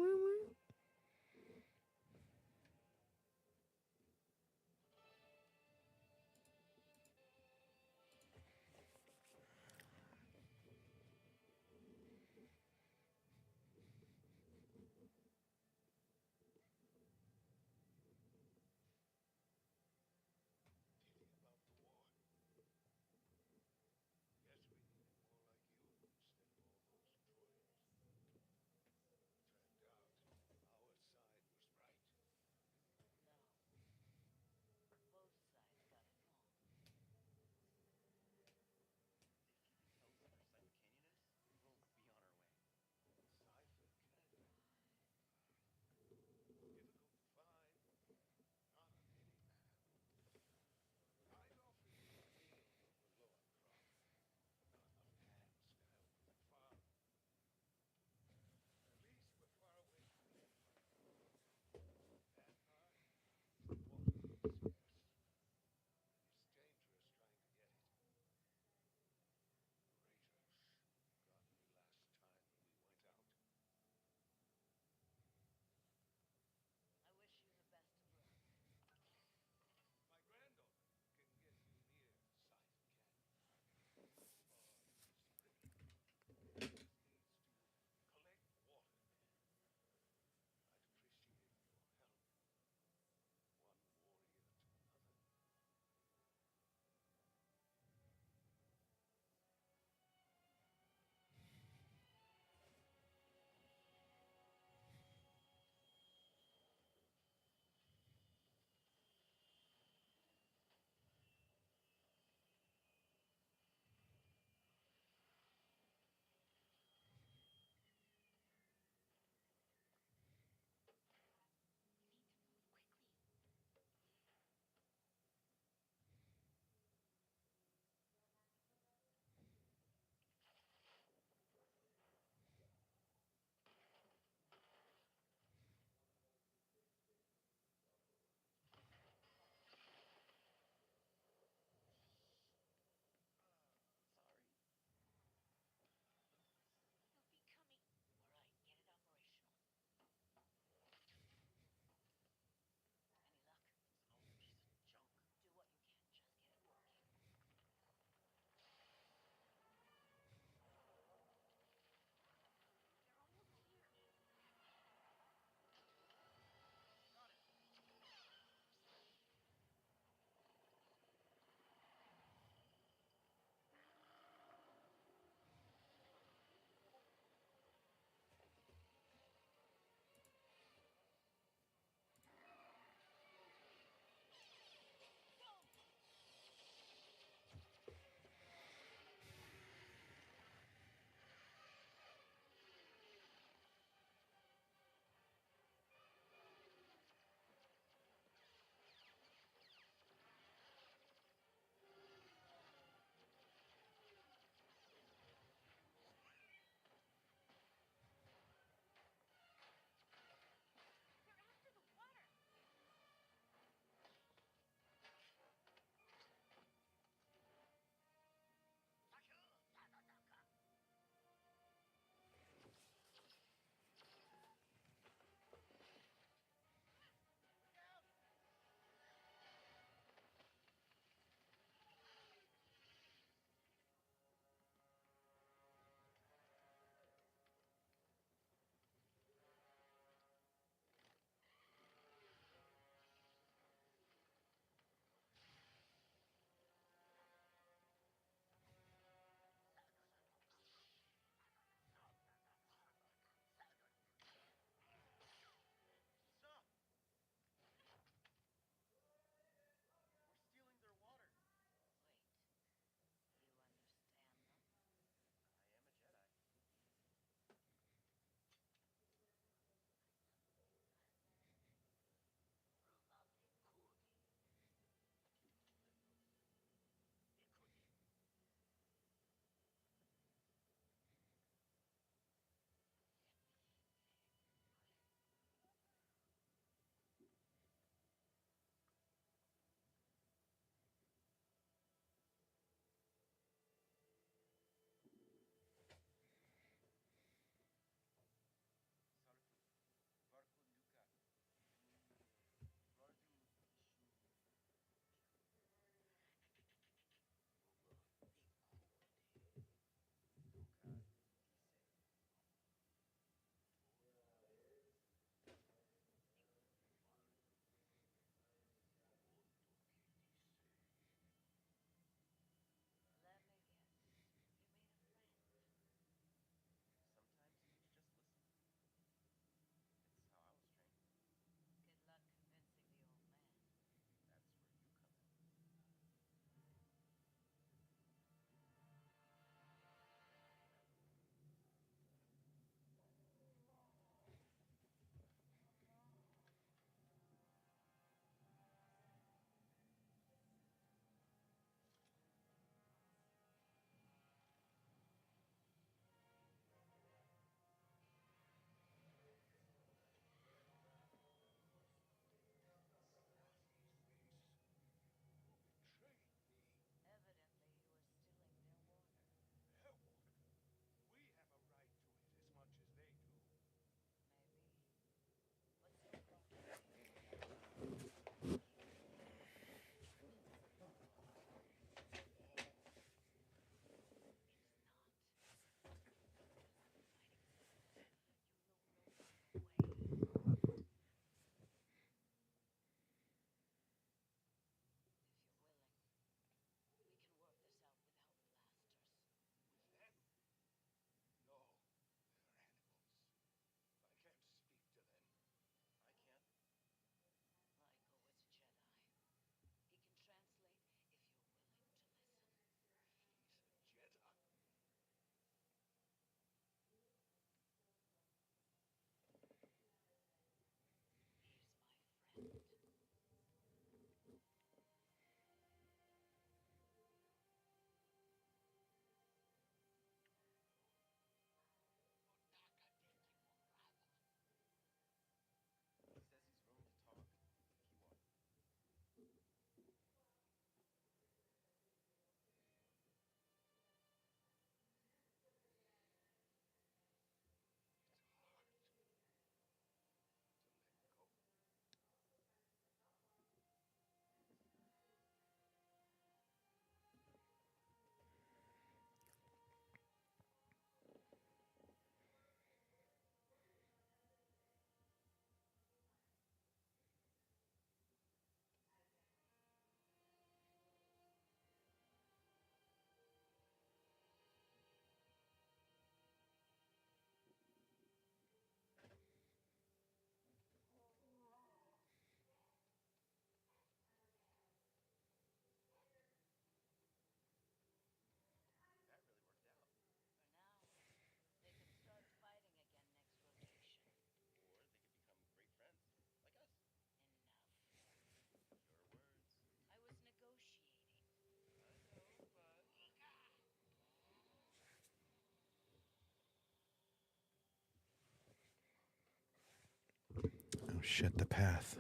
Shut the path.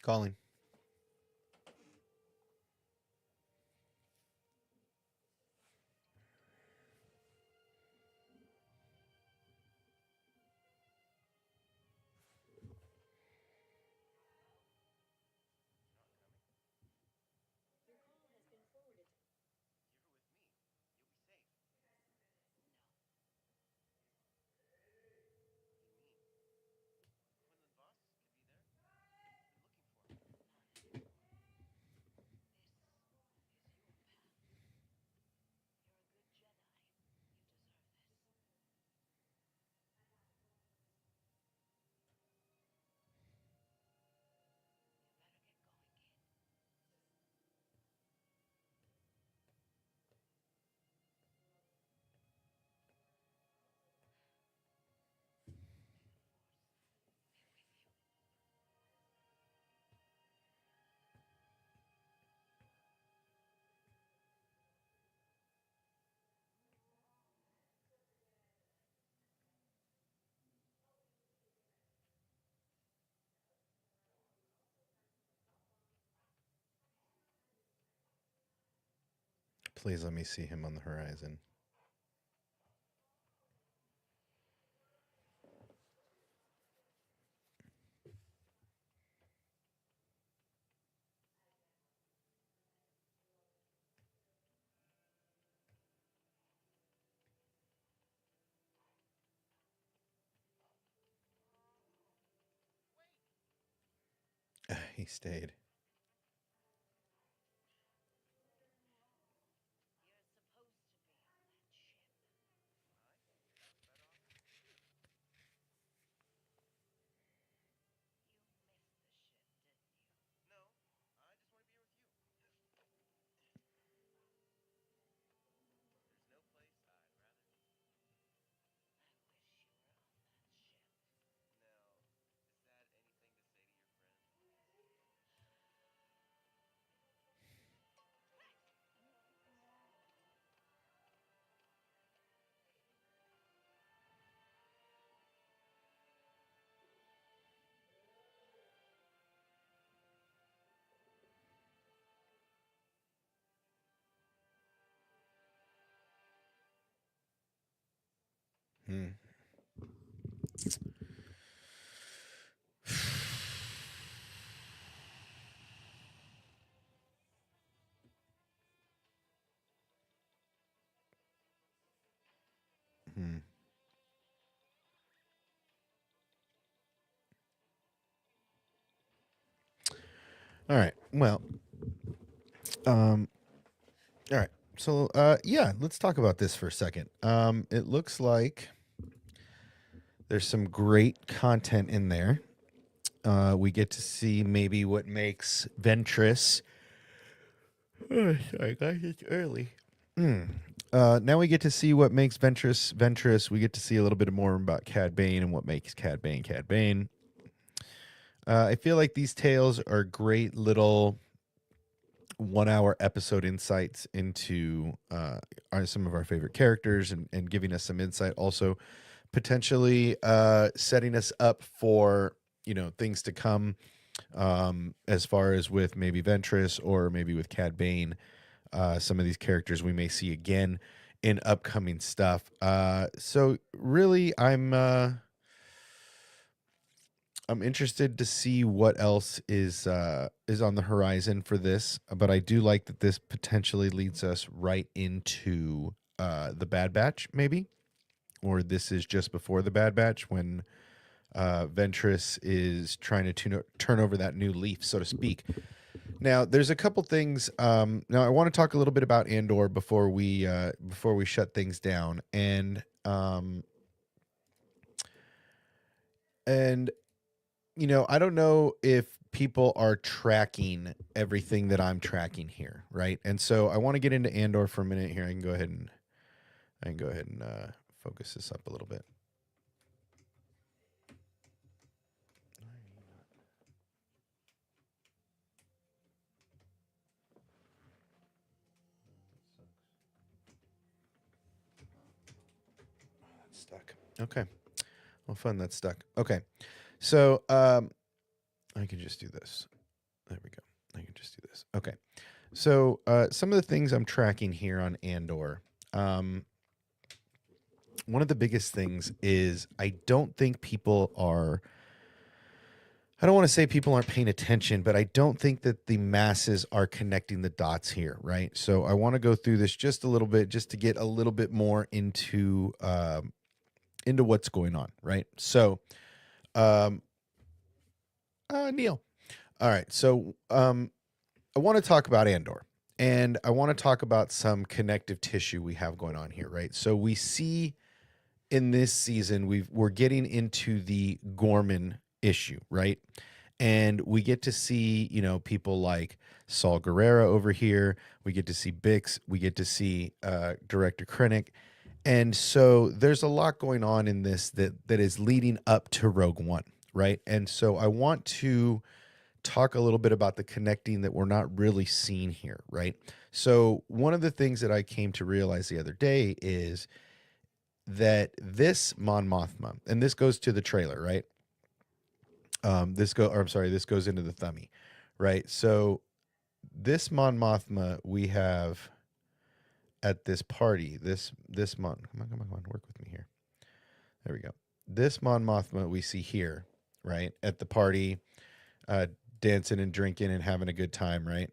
Calling. Please let me see him on the horizon. He stayed. Hmm. Hmm. All right. Well, um, all right. So, yeah, let's talk about this for a second. It looks like there's some great content in there. We get to see maybe what makes Ventress. Oh, sorry, guys, it's early. Now we get to see what makes Ventress Ventress. We get to see a little bit more about Cad Bane and what makes Cad Bane Cad Bane. I feel like these tales are great little 1 hour episode insights into some of our favorite characters and giving us some insight. Also, potentially setting us up for things to come, as far as with maybe Ventress or maybe with Cad Bane. Some of these characters we may see again in upcoming stuff. So really, I'm interested to see what else is on the horizon for this, but I do like that this potentially leads us right into the Bad Batch, maybe, or this is just before the Bad Batch when Ventress is trying to turn over that new leaf, so to speak. Now, there's a couple things. Now, I want to talk a little bit about Andor before we shut things down, and And I don't know if people are tracking everything that I'm tracking here, right? And so I want to get into Andor for a minute here. I can go ahead and focus this up a little bit. That's stuck. Okay. Well, fun. That's stuck. Okay. So I can just do this. There we go. I can just do this. Okay. So some of the things I'm tracking here on Andor. One of the biggest things is I don't think people are. I don't want to say people aren't paying attention, but I don't think that the masses are connecting the dots here, right? So I want to go through this just a little bit, just to get a little bit more into what's going on, right? So, Neil. All right. So I want to talk about Andor, and I want to talk about some connective tissue we have going on here, right? So we see in this season we're getting into the Gorman issue, right? And we get to see, people like Saul Guerrero over here. We get to see Bix. We get to see Director Krennic. And so there's a lot going on in this that is leading up to Rogue One, right? And so I want to talk a little bit about the connecting that we're not really seeing here, right? So one of the things that I came to realize the other day is that this Mon Mothma, and this goes to the trailer, right? This goes into the thummy, right? So this Mon Mothma we have at this party, this Mon, come on, work with me here. There we go. This Mon Mothma we see here, right, at the party, dancing and drinking and having a good time, right?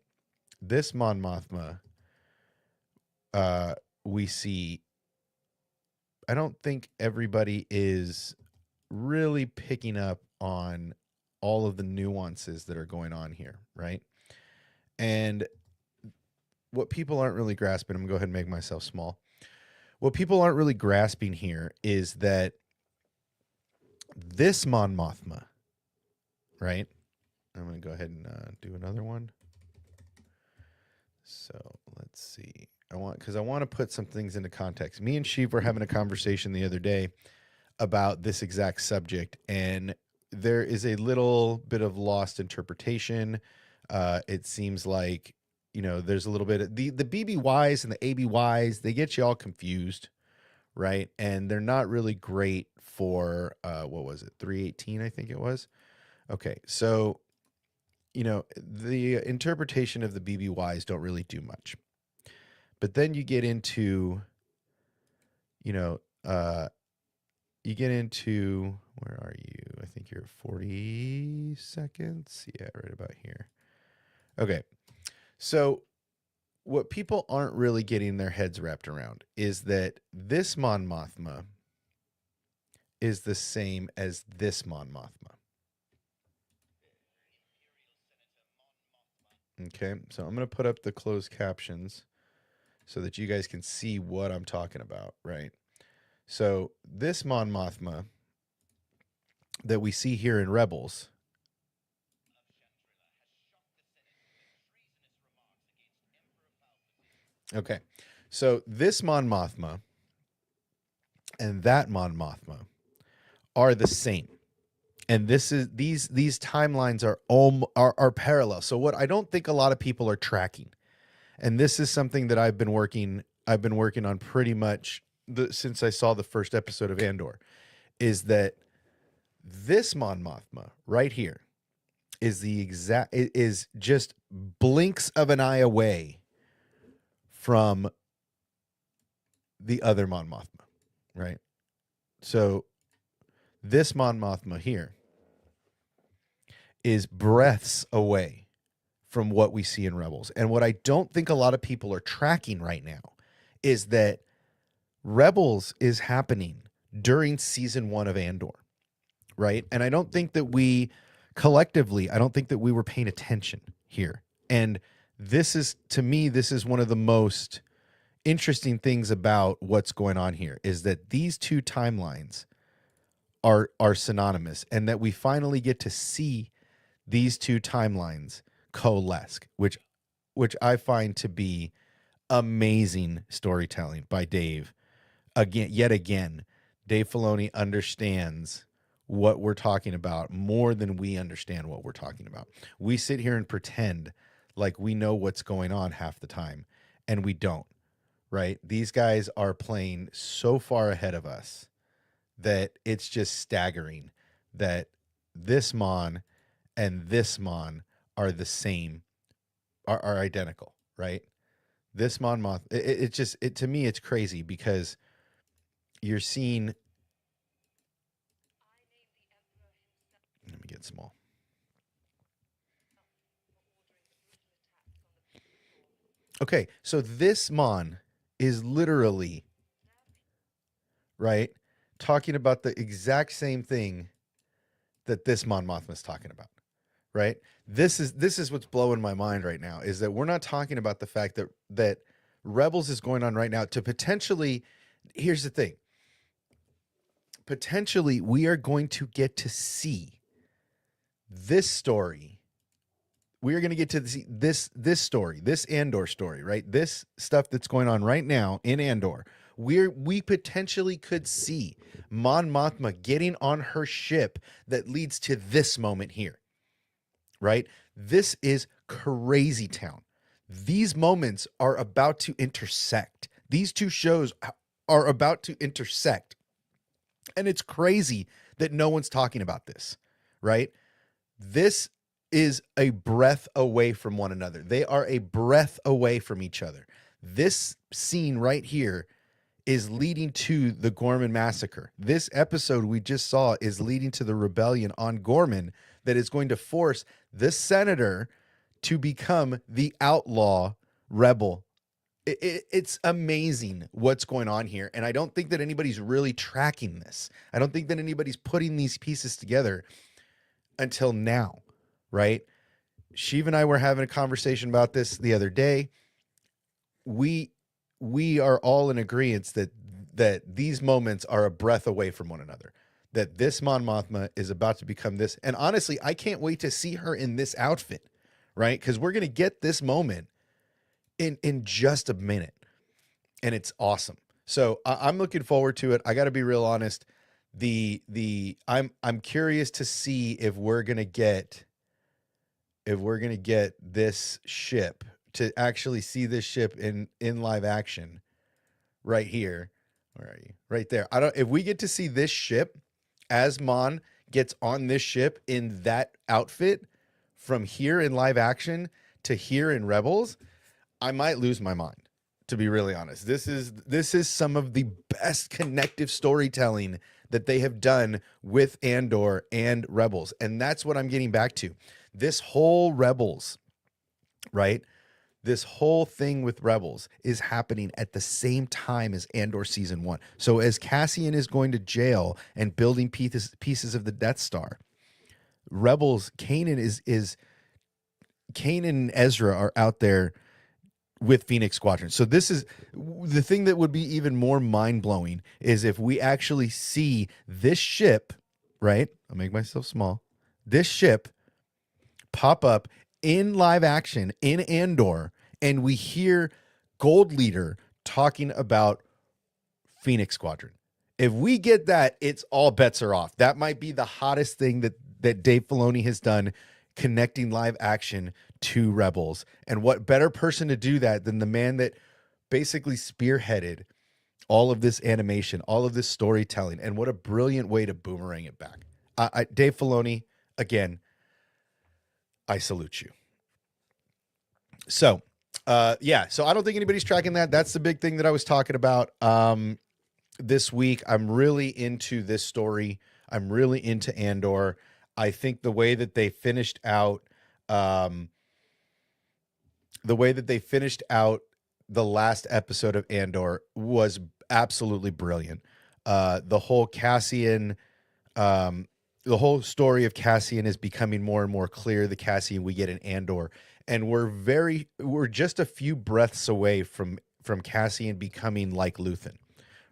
This Mon Mothma, we see. I don't think everybody is really picking up on all of the nuances that are going on here, right? And what people aren't really grasping, I'm gonna go ahead and make myself small. What people aren't really grasping here is that this Mon Mothma, right? I'm gonna go ahead and do another one. So let's see. I want to put some things into context. Me and Sheev were having a conversation the other day about this exact subject, and there is a little bit of lost interpretation. It seems like there's a little bit of the BBYs and the ABYs. They get you all confused, right? And they're not really great for what was it, 318? I think it was. Okay, so the interpretation of the BBYs don't really do much. But then you get into, where are you? I think you're at 40 seconds. Yeah, right about here. Okay. So what people aren't really getting their heads wrapped around is that this Mon Mothma is the same as this Mon Mothma. Okay, so I'm going to put up the closed captions so that you guys can see what I'm talking about, right? So this Mon Mothma that we see here in Rebels Okay. So this Mon Mothma and that Mon Mothma are the same. And these timelines are parallel. So what I don't think a lot of people are tracking, and this is something that I've been working on pretty much since I saw the first episode of Andor, is that this Mon Mothma right here is just blinks of an eye away from the other Mon Mothma, right? So this Mon Mothma here is breaths away from what we see in Rebels. And what I don't think a lot of people are tracking right now is that Rebels is happening during season 1 of Andor, right? And I don't think that we collectively, I don't think that we were paying attention here. And this is, to me, this is one of the most interesting things about what's going on here, is that these two timelines are synonymous, and that we finally get to see these two timelines coalesce, which I find to be amazing storytelling by Dave. Yet again, Dave Filoni understands what we're talking about more than we understand what we're talking about. We sit here and pretend like we know what's going on half the time, and we don't, right? These guys are playing so far ahead of us that it's just staggering that this Mon and this Mon are the same, are identical, right? This Mon Moth, to me, it's crazy because you're seeing. Let me get small. Okay, so this Mon is literally, right, talking about the exact same thing that this Mon Mothma's talking about, right? This is what's blowing my mind right now, is that we're not talking about the fact that Rebels is going on right now to potentially. Here's the thing. Potentially, we are going to get to see this story. We are going to get to see this story, this Andor story, right? This stuff that's going on right now in Andor. We potentially could see Mon Mothma getting on her ship that leads to this moment here, right? This is crazy town. These moments are about to intersect. These two shows are about to intersect. And it's crazy that no one's talking about this, right? This is a breath away from one another. They are a breath away from each other. This scene right here is leading to the Gorman massacre. This episode we just saw is leading to the rebellion on Gorman that is going to force the senator to become the outlaw rebel. It's amazing what's going on here. And I don't think that anybody's really tracking this. I don't think that anybody's putting these pieces together until now, right? Sheev and I were having a conversation about this the other day. We are all in agreement that these moments are a breath away from one another. That this Mon Mothma is about to become this. And honestly, I can't wait to see her in this outfit, right? Because we're going to get this moment in just a minute, and it's awesome. So I'm looking forward to it. I got to be real honest. I'm curious to see if we're gonna get this ship, to actually see this ship in live action right here. Where are you? Right there. If we get to see this ship as Mon gets on this ship in that outfit from here in live action to here in Rebels, I might lose my mind, to be really honest. This is some of the best connective storytelling that they have done with Andor and Rebels. And that's what I'm getting back to. This whole Rebels, right? This whole thing with Rebels is happening at the same time as Andor season 1. So as Cassian is going to jail and building pieces of the Death Star, Rebels, Kanan and Ezra are out there with Phoenix Squadron. So this is the thing that would be even more mind-blowing, is if we actually see this ship, right? I'll make myself small. This ship pop up in live action in Andor, and we hear Gold Leader talking about Phoenix Squadron. If we get that, it's all bets are off. That might be the hottest thing that Dave Filoni has done, connecting live action to Rebels. And what better person to do that than the man that basically spearheaded all of this animation, all of this storytelling, and what a brilliant way to boomerang it back. Dave Filoni, again, I salute you. So, so I don't think anybody's tracking that. That's the big thing that I was talking about this week. I'm really into this story. I'm really into Andor. I think the way that they finished out the last episode of Andor was absolutely brilliant. The whole Cassian, the whole story of Cassian is becoming more and more clear. The Cassian we get in Andor, and we're just a few breaths away from Cassian becoming like Luthen,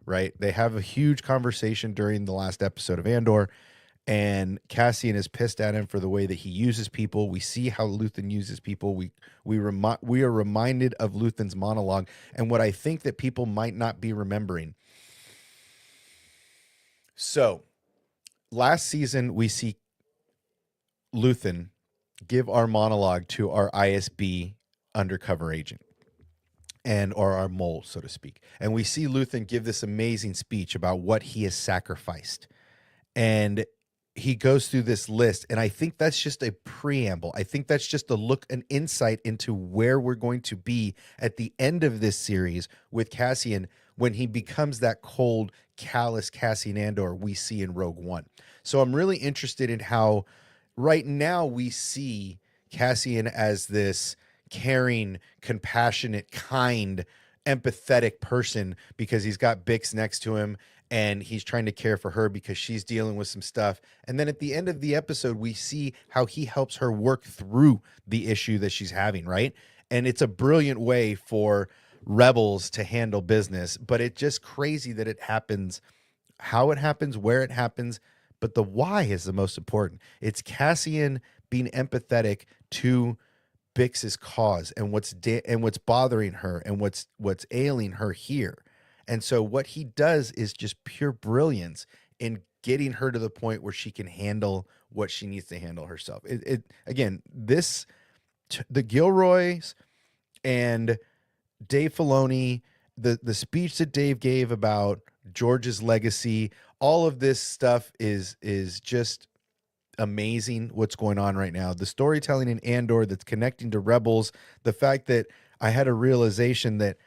right? They have a huge conversation during the last episode of Andor, and Cassian is pissed at him for the way that he uses people. We see how Luthen uses people. We are reminded of Luthen's monologue, and what I think that people might not be remembering. So, last season we see Luthen give our monologue to our ISB undercover agent, or our mole, so to speak. And we see Luthen give this amazing speech about what he has sacrificed. And he goes through this list, and I think that's just a preamble. I think that's just a look, an insight into where we're going to be at the end of this series with Cassian when he becomes that cold, callous Cassian Andor we see in Rogue One. So I'm really interested in how right now we see Cassian as this caring, compassionate, kind, empathetic person because he's got Bix next to him and he's trying to care for her because she's dealing with some stuff. And then at the end of the episode, we see how he helps her work through the issue that she's having, right? And it's a brilliant way for rebels to handle business, but it's just crazy that it happens, how it happens, where it happens, but the why is the most important. It's Cassian being empathetic to Bix's cause and what's bothering her and what's ailing her here. And so what he does is just pure brilliance in getting her to the point where she can handle what she needs to handle herself. Again, the Gilroys and Dave Filoni, the speech that Dave gave about George's legacy, all of this stuff is just amazing what's going on right now. The storytelling in Andor that's connecting to Rebels, the fact that I had a realization that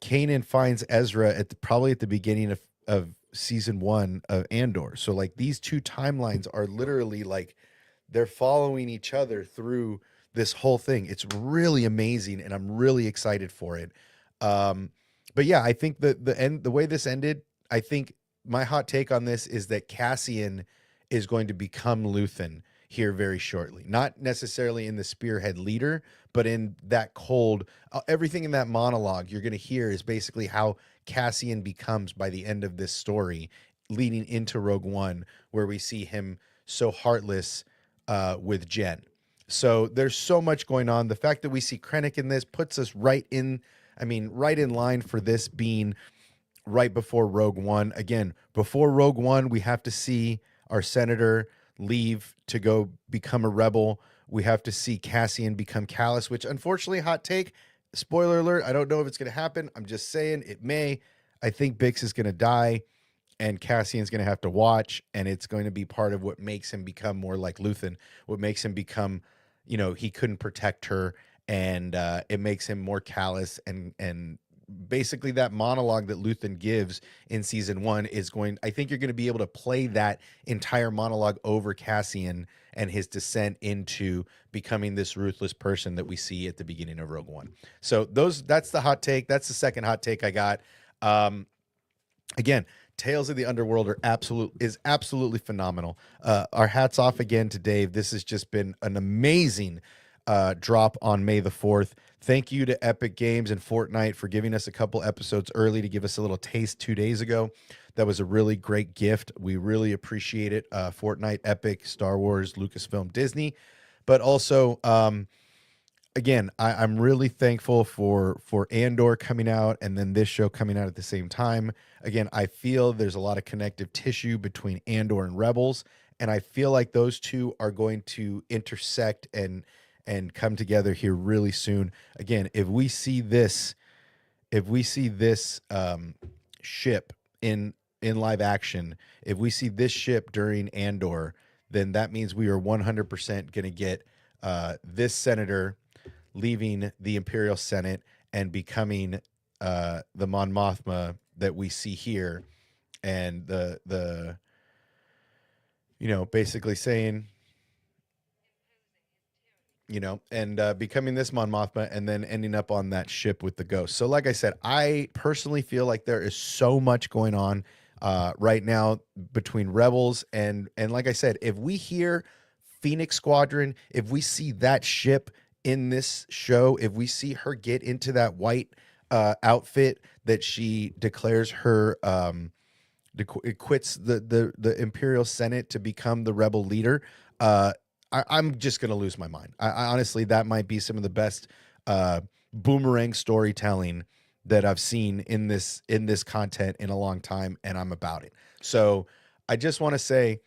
Kanan finds Ezra probably at the beginning of season 1 of Andor. So like these two timelines are literally like they're following each other through this whole thing. It's really amazing and I'm really excited for it. But yeah, I think the way this ended, I think my hot take on this is that Cassian is going to become Luthen here very shortly. Not necessarily in the spearhead leader, but in that cold, everything in that monologue you're going to hear is basically how Cassian becomes by the end of this story, leading into Rogue One, where we see him so heartless with Jen. So there's so much going on. The fact that we see Krennic in this puts us right in line for this being right before Rogue One. Again, before Rogue One, we have to see our senator leave to go become a rebel. We have to see Cassian become callous, which unfortunately, hot take, spoiler alert, I don't know if it's going to happen. I'm just saying it may. I think Bix is going to die and Cassian's going to have to watch, and it's going to be part of what makes him become more like Luthen, what makes him become, he couldn't protect her, and it makes him more callous and basically that monologue that Luthen gives in season 1 I think you're going to be able to play that entire monologue over Cassian and his descent into becoming this ruthless person that we see at the beginning of Rogue One. So that's the hot take. That's the second hot take I got. Again, Tales of the Underworld is absolutely phenomenal. Our hats off again to Dave. This has just been an amazing drop on May the 4th. Thank you to Epic Games and Fortnite for giving us a couple episodes early to give us a little taste 2 days ago. That was a really great gift. We really appreciate it. Fortnite, Epic, Star Wars, Lucasfilm, Disney. But also, again, I'm really thankful for Andor coming out and then this show coming out at the same time. Again, I feel there's a lot of connective tissue between Andor and Rebels, and I feel like those two are going to intersect and come together here really soon. Again, if we see this ship in live action, if we see this ship during Andor, then that means we are 100% going to get this senator leaving the Imperial Senate and becoming the Mon Mothma that we see here, and the basically saying, and becoming this Mon Mothma and then ending up on that ship with the ghost. So like I said, I personally feel like there is so much going on right now between Rebels and like I said, if we hear Phoenix Squadron, if we see that ship in this show, if we see her get into that white outfit that she declares her quits the Imperial Senate to become the rebel leader. I'm just gonna lose my mind. I honestly, that might be some of the best boomerang storytelling that I've seen in this content in a long time, and I'm about it. So I just want to say,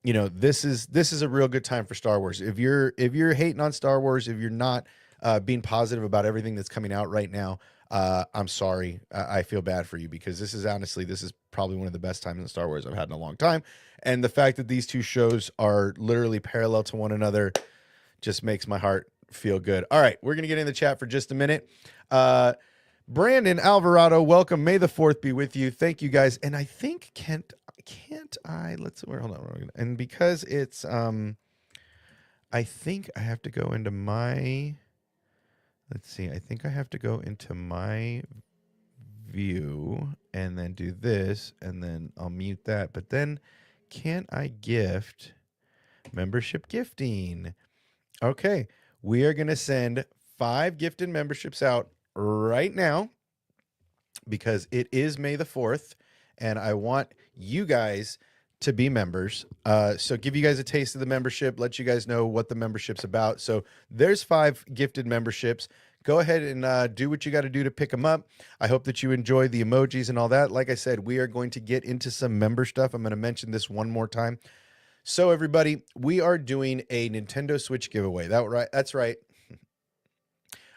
this is a real good time for Star Wars. If you're hating on Star Wars, if you're not being positive about everything that's coming out right now, I'm sorry. I feel bad for you, because this is probably one of the best times in Star Wars I've had in a long time. And the fact that these two shows are literally parallel to one another just makes my heart feel good. All right, we're gonna get in the chat for just a minute. Brandon Alvarado, welcome. May the 4th be with you. Thank you guys. And I think can't I hold on. And because it's I think I have to go into my I think I have to go into my view and then do this, and then I'll mute that. But then can't I gift membership gifting? Okay, we are going to send 5 gifted memberships out right now, because it is May the 4th, and I want you guys to be members. So give you guys a taste of the membership, let you guys know what the membership's about. So there's 5 gifted memberships. Go ahead and do what you got to do to pick them up. I hope that you enjoy the emojis and all that. Like I said, we are going to get into some member stuff. I'm going to mention this one more time. So everybody, we are doing a Nintendo Switch giveaway. That's right.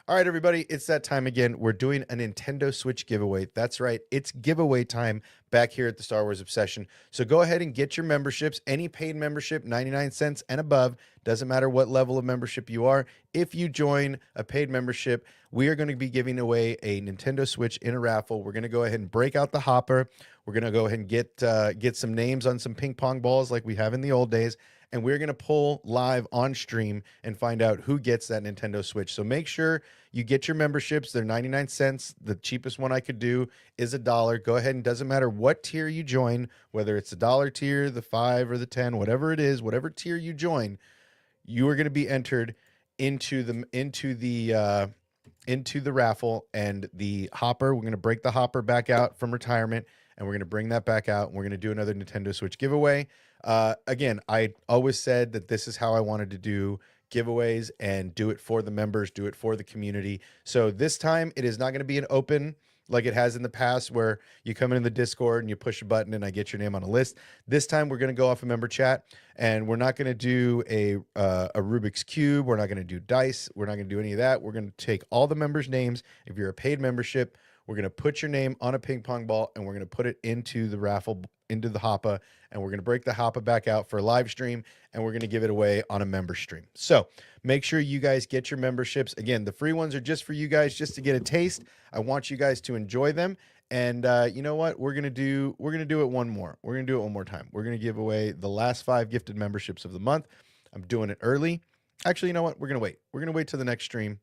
All right, everybody, it's that time again. We're doing a Nintendo Switch giveaway. That's right. It's giveaway time back here at the Star Wars Obsession. So go ahead and get your memberships. Any paid membership, 99 cents and above. Doesn't matter what level of membership you are. If you join a paid membership, we are going to be giving away a Nintendo Switch in a raffle. We're going to go ahead and break out the hopper. We're going to go ahead and get some names on some ping pong balls like we have in the old days. And we're going to pull live on stream and find out who gets that Nintendo Switch. So make sure you get your memberships. They're 99 cents. The cheapest one I could do is $1. Go ahead, and doesn't matter what tier you join, whether it's the $1 tier, the 5 or the 10, whatever it is, whatever tier you join, you are going to be entered into the raffle and the hopper. We're going to break the hopper back out from retirement, and we're going to bring that back out, and we're going to do another Nintendo Switch giveaway. Again, I always said that this is how I wanted to do giveaways, and do it for the members, do it for the community. So this time it is not going to be an open like it has in the past, where you come in the Discord and you push a button and I get your name on a list. This time we're going to go off a member chat, and we're not going to do a Rubik's Cube. We're not going to do dice. We're not going to do any of that. We're going to take all the members' names. If you're a paid membership, we're going to put your name on a ping pong ball, and we're going to put it into the raffle, into the hopper, and we're going to break the hopper back out for a live stream, and we're going to give it away on a member stream. So make sure you guys get your memberships. Again, the free ones are just for you guys, just to get a taste. I want you guys to enjoy them. And you know what? We're going to do it one more. We're going to do it one more time. We're going to give away the last 5 gifted memberships of the month. I'm doing it early. Actually, you know what? We're going to wait. We're going to wait till the next stream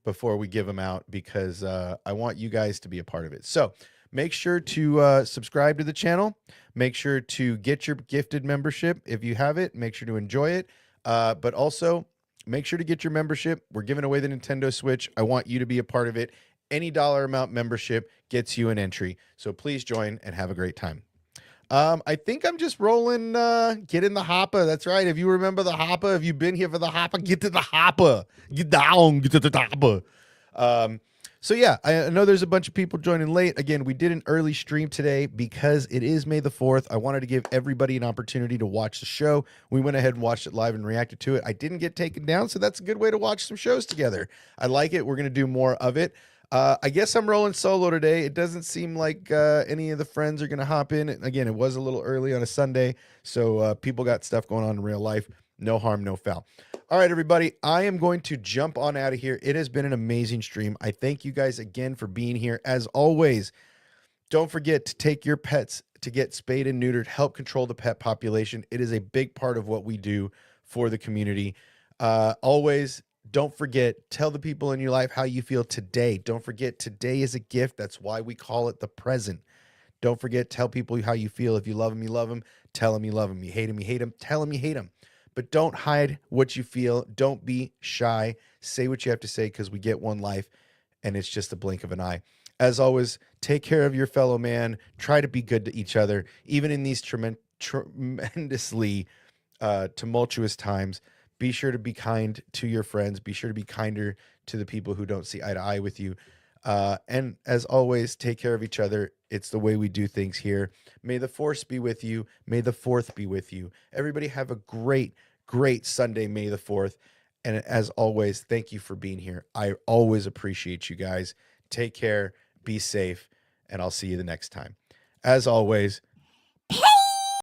before we give them out, because I want you guys to be a part of it. So make sure to subscribe to the channel. Make sure to get your gifted membership. If you have it, make sure to enjoy it. But also make sure to get your membership. We're giving away the Nintendo Switch. I want you to be a part of it. Any dollar amount membership gets you an entry. So please join and have a great time. I think I'm just rolling, get in the hopper. That's right. If you remember the hopper, if you've been here for the hopper, get to the hopper. Get down, get to the hopper. So yeah, I know there's a bunch of people joining late. Again, we did an early stream today because it is May the 4th. I wanted to give everybody an opportunity to watch the show. We went ahead and watched it live and reacted to it. I didn't get taken down, so that's a good way to watch some shows together. I like it. We're going to do more of it. I guess I'm rolling solo today. It doesn't seem like any of the friends are going to hop in. Again, it was a little early on a Sunday, so people got stuff going on in real life. No harm, no foul. All right, everybody, I am going to jump on out of here. It has been an amazing stream. I thank you guys again for being here. As always, don't forget to take your pets to get spayed and neutered. Help control the pet population. It is a big part of what we do for the community. Always, don't forget, tell the people in your life how you feel today. Don't forget, today is a gift. That's why we call it the present. Don't forget, tell people how you feel. If you love them, you love them. Tell them you love them. You hate them, you hate them. Tell them you hate them. But don't hide what you feel. Don't be shy. Say what you have to say, because we get one life, and it's just a blink of an eye. As always, take care of your fellow man. Try to be good to each other, even in these tremendously tumultuous times. Be sure to be kind to your friends. Be sure to be kinder to the people who don't see eye to eye with you. And as always, take care of each other. It's the way we do things here. May the force be with you. May the 4th be with you. Everybody have a great, great Sunday, May the 4th. And as always, thank you for being here. I always appreciate you guys. Take care, be safe, and I'll see you the next time. As always,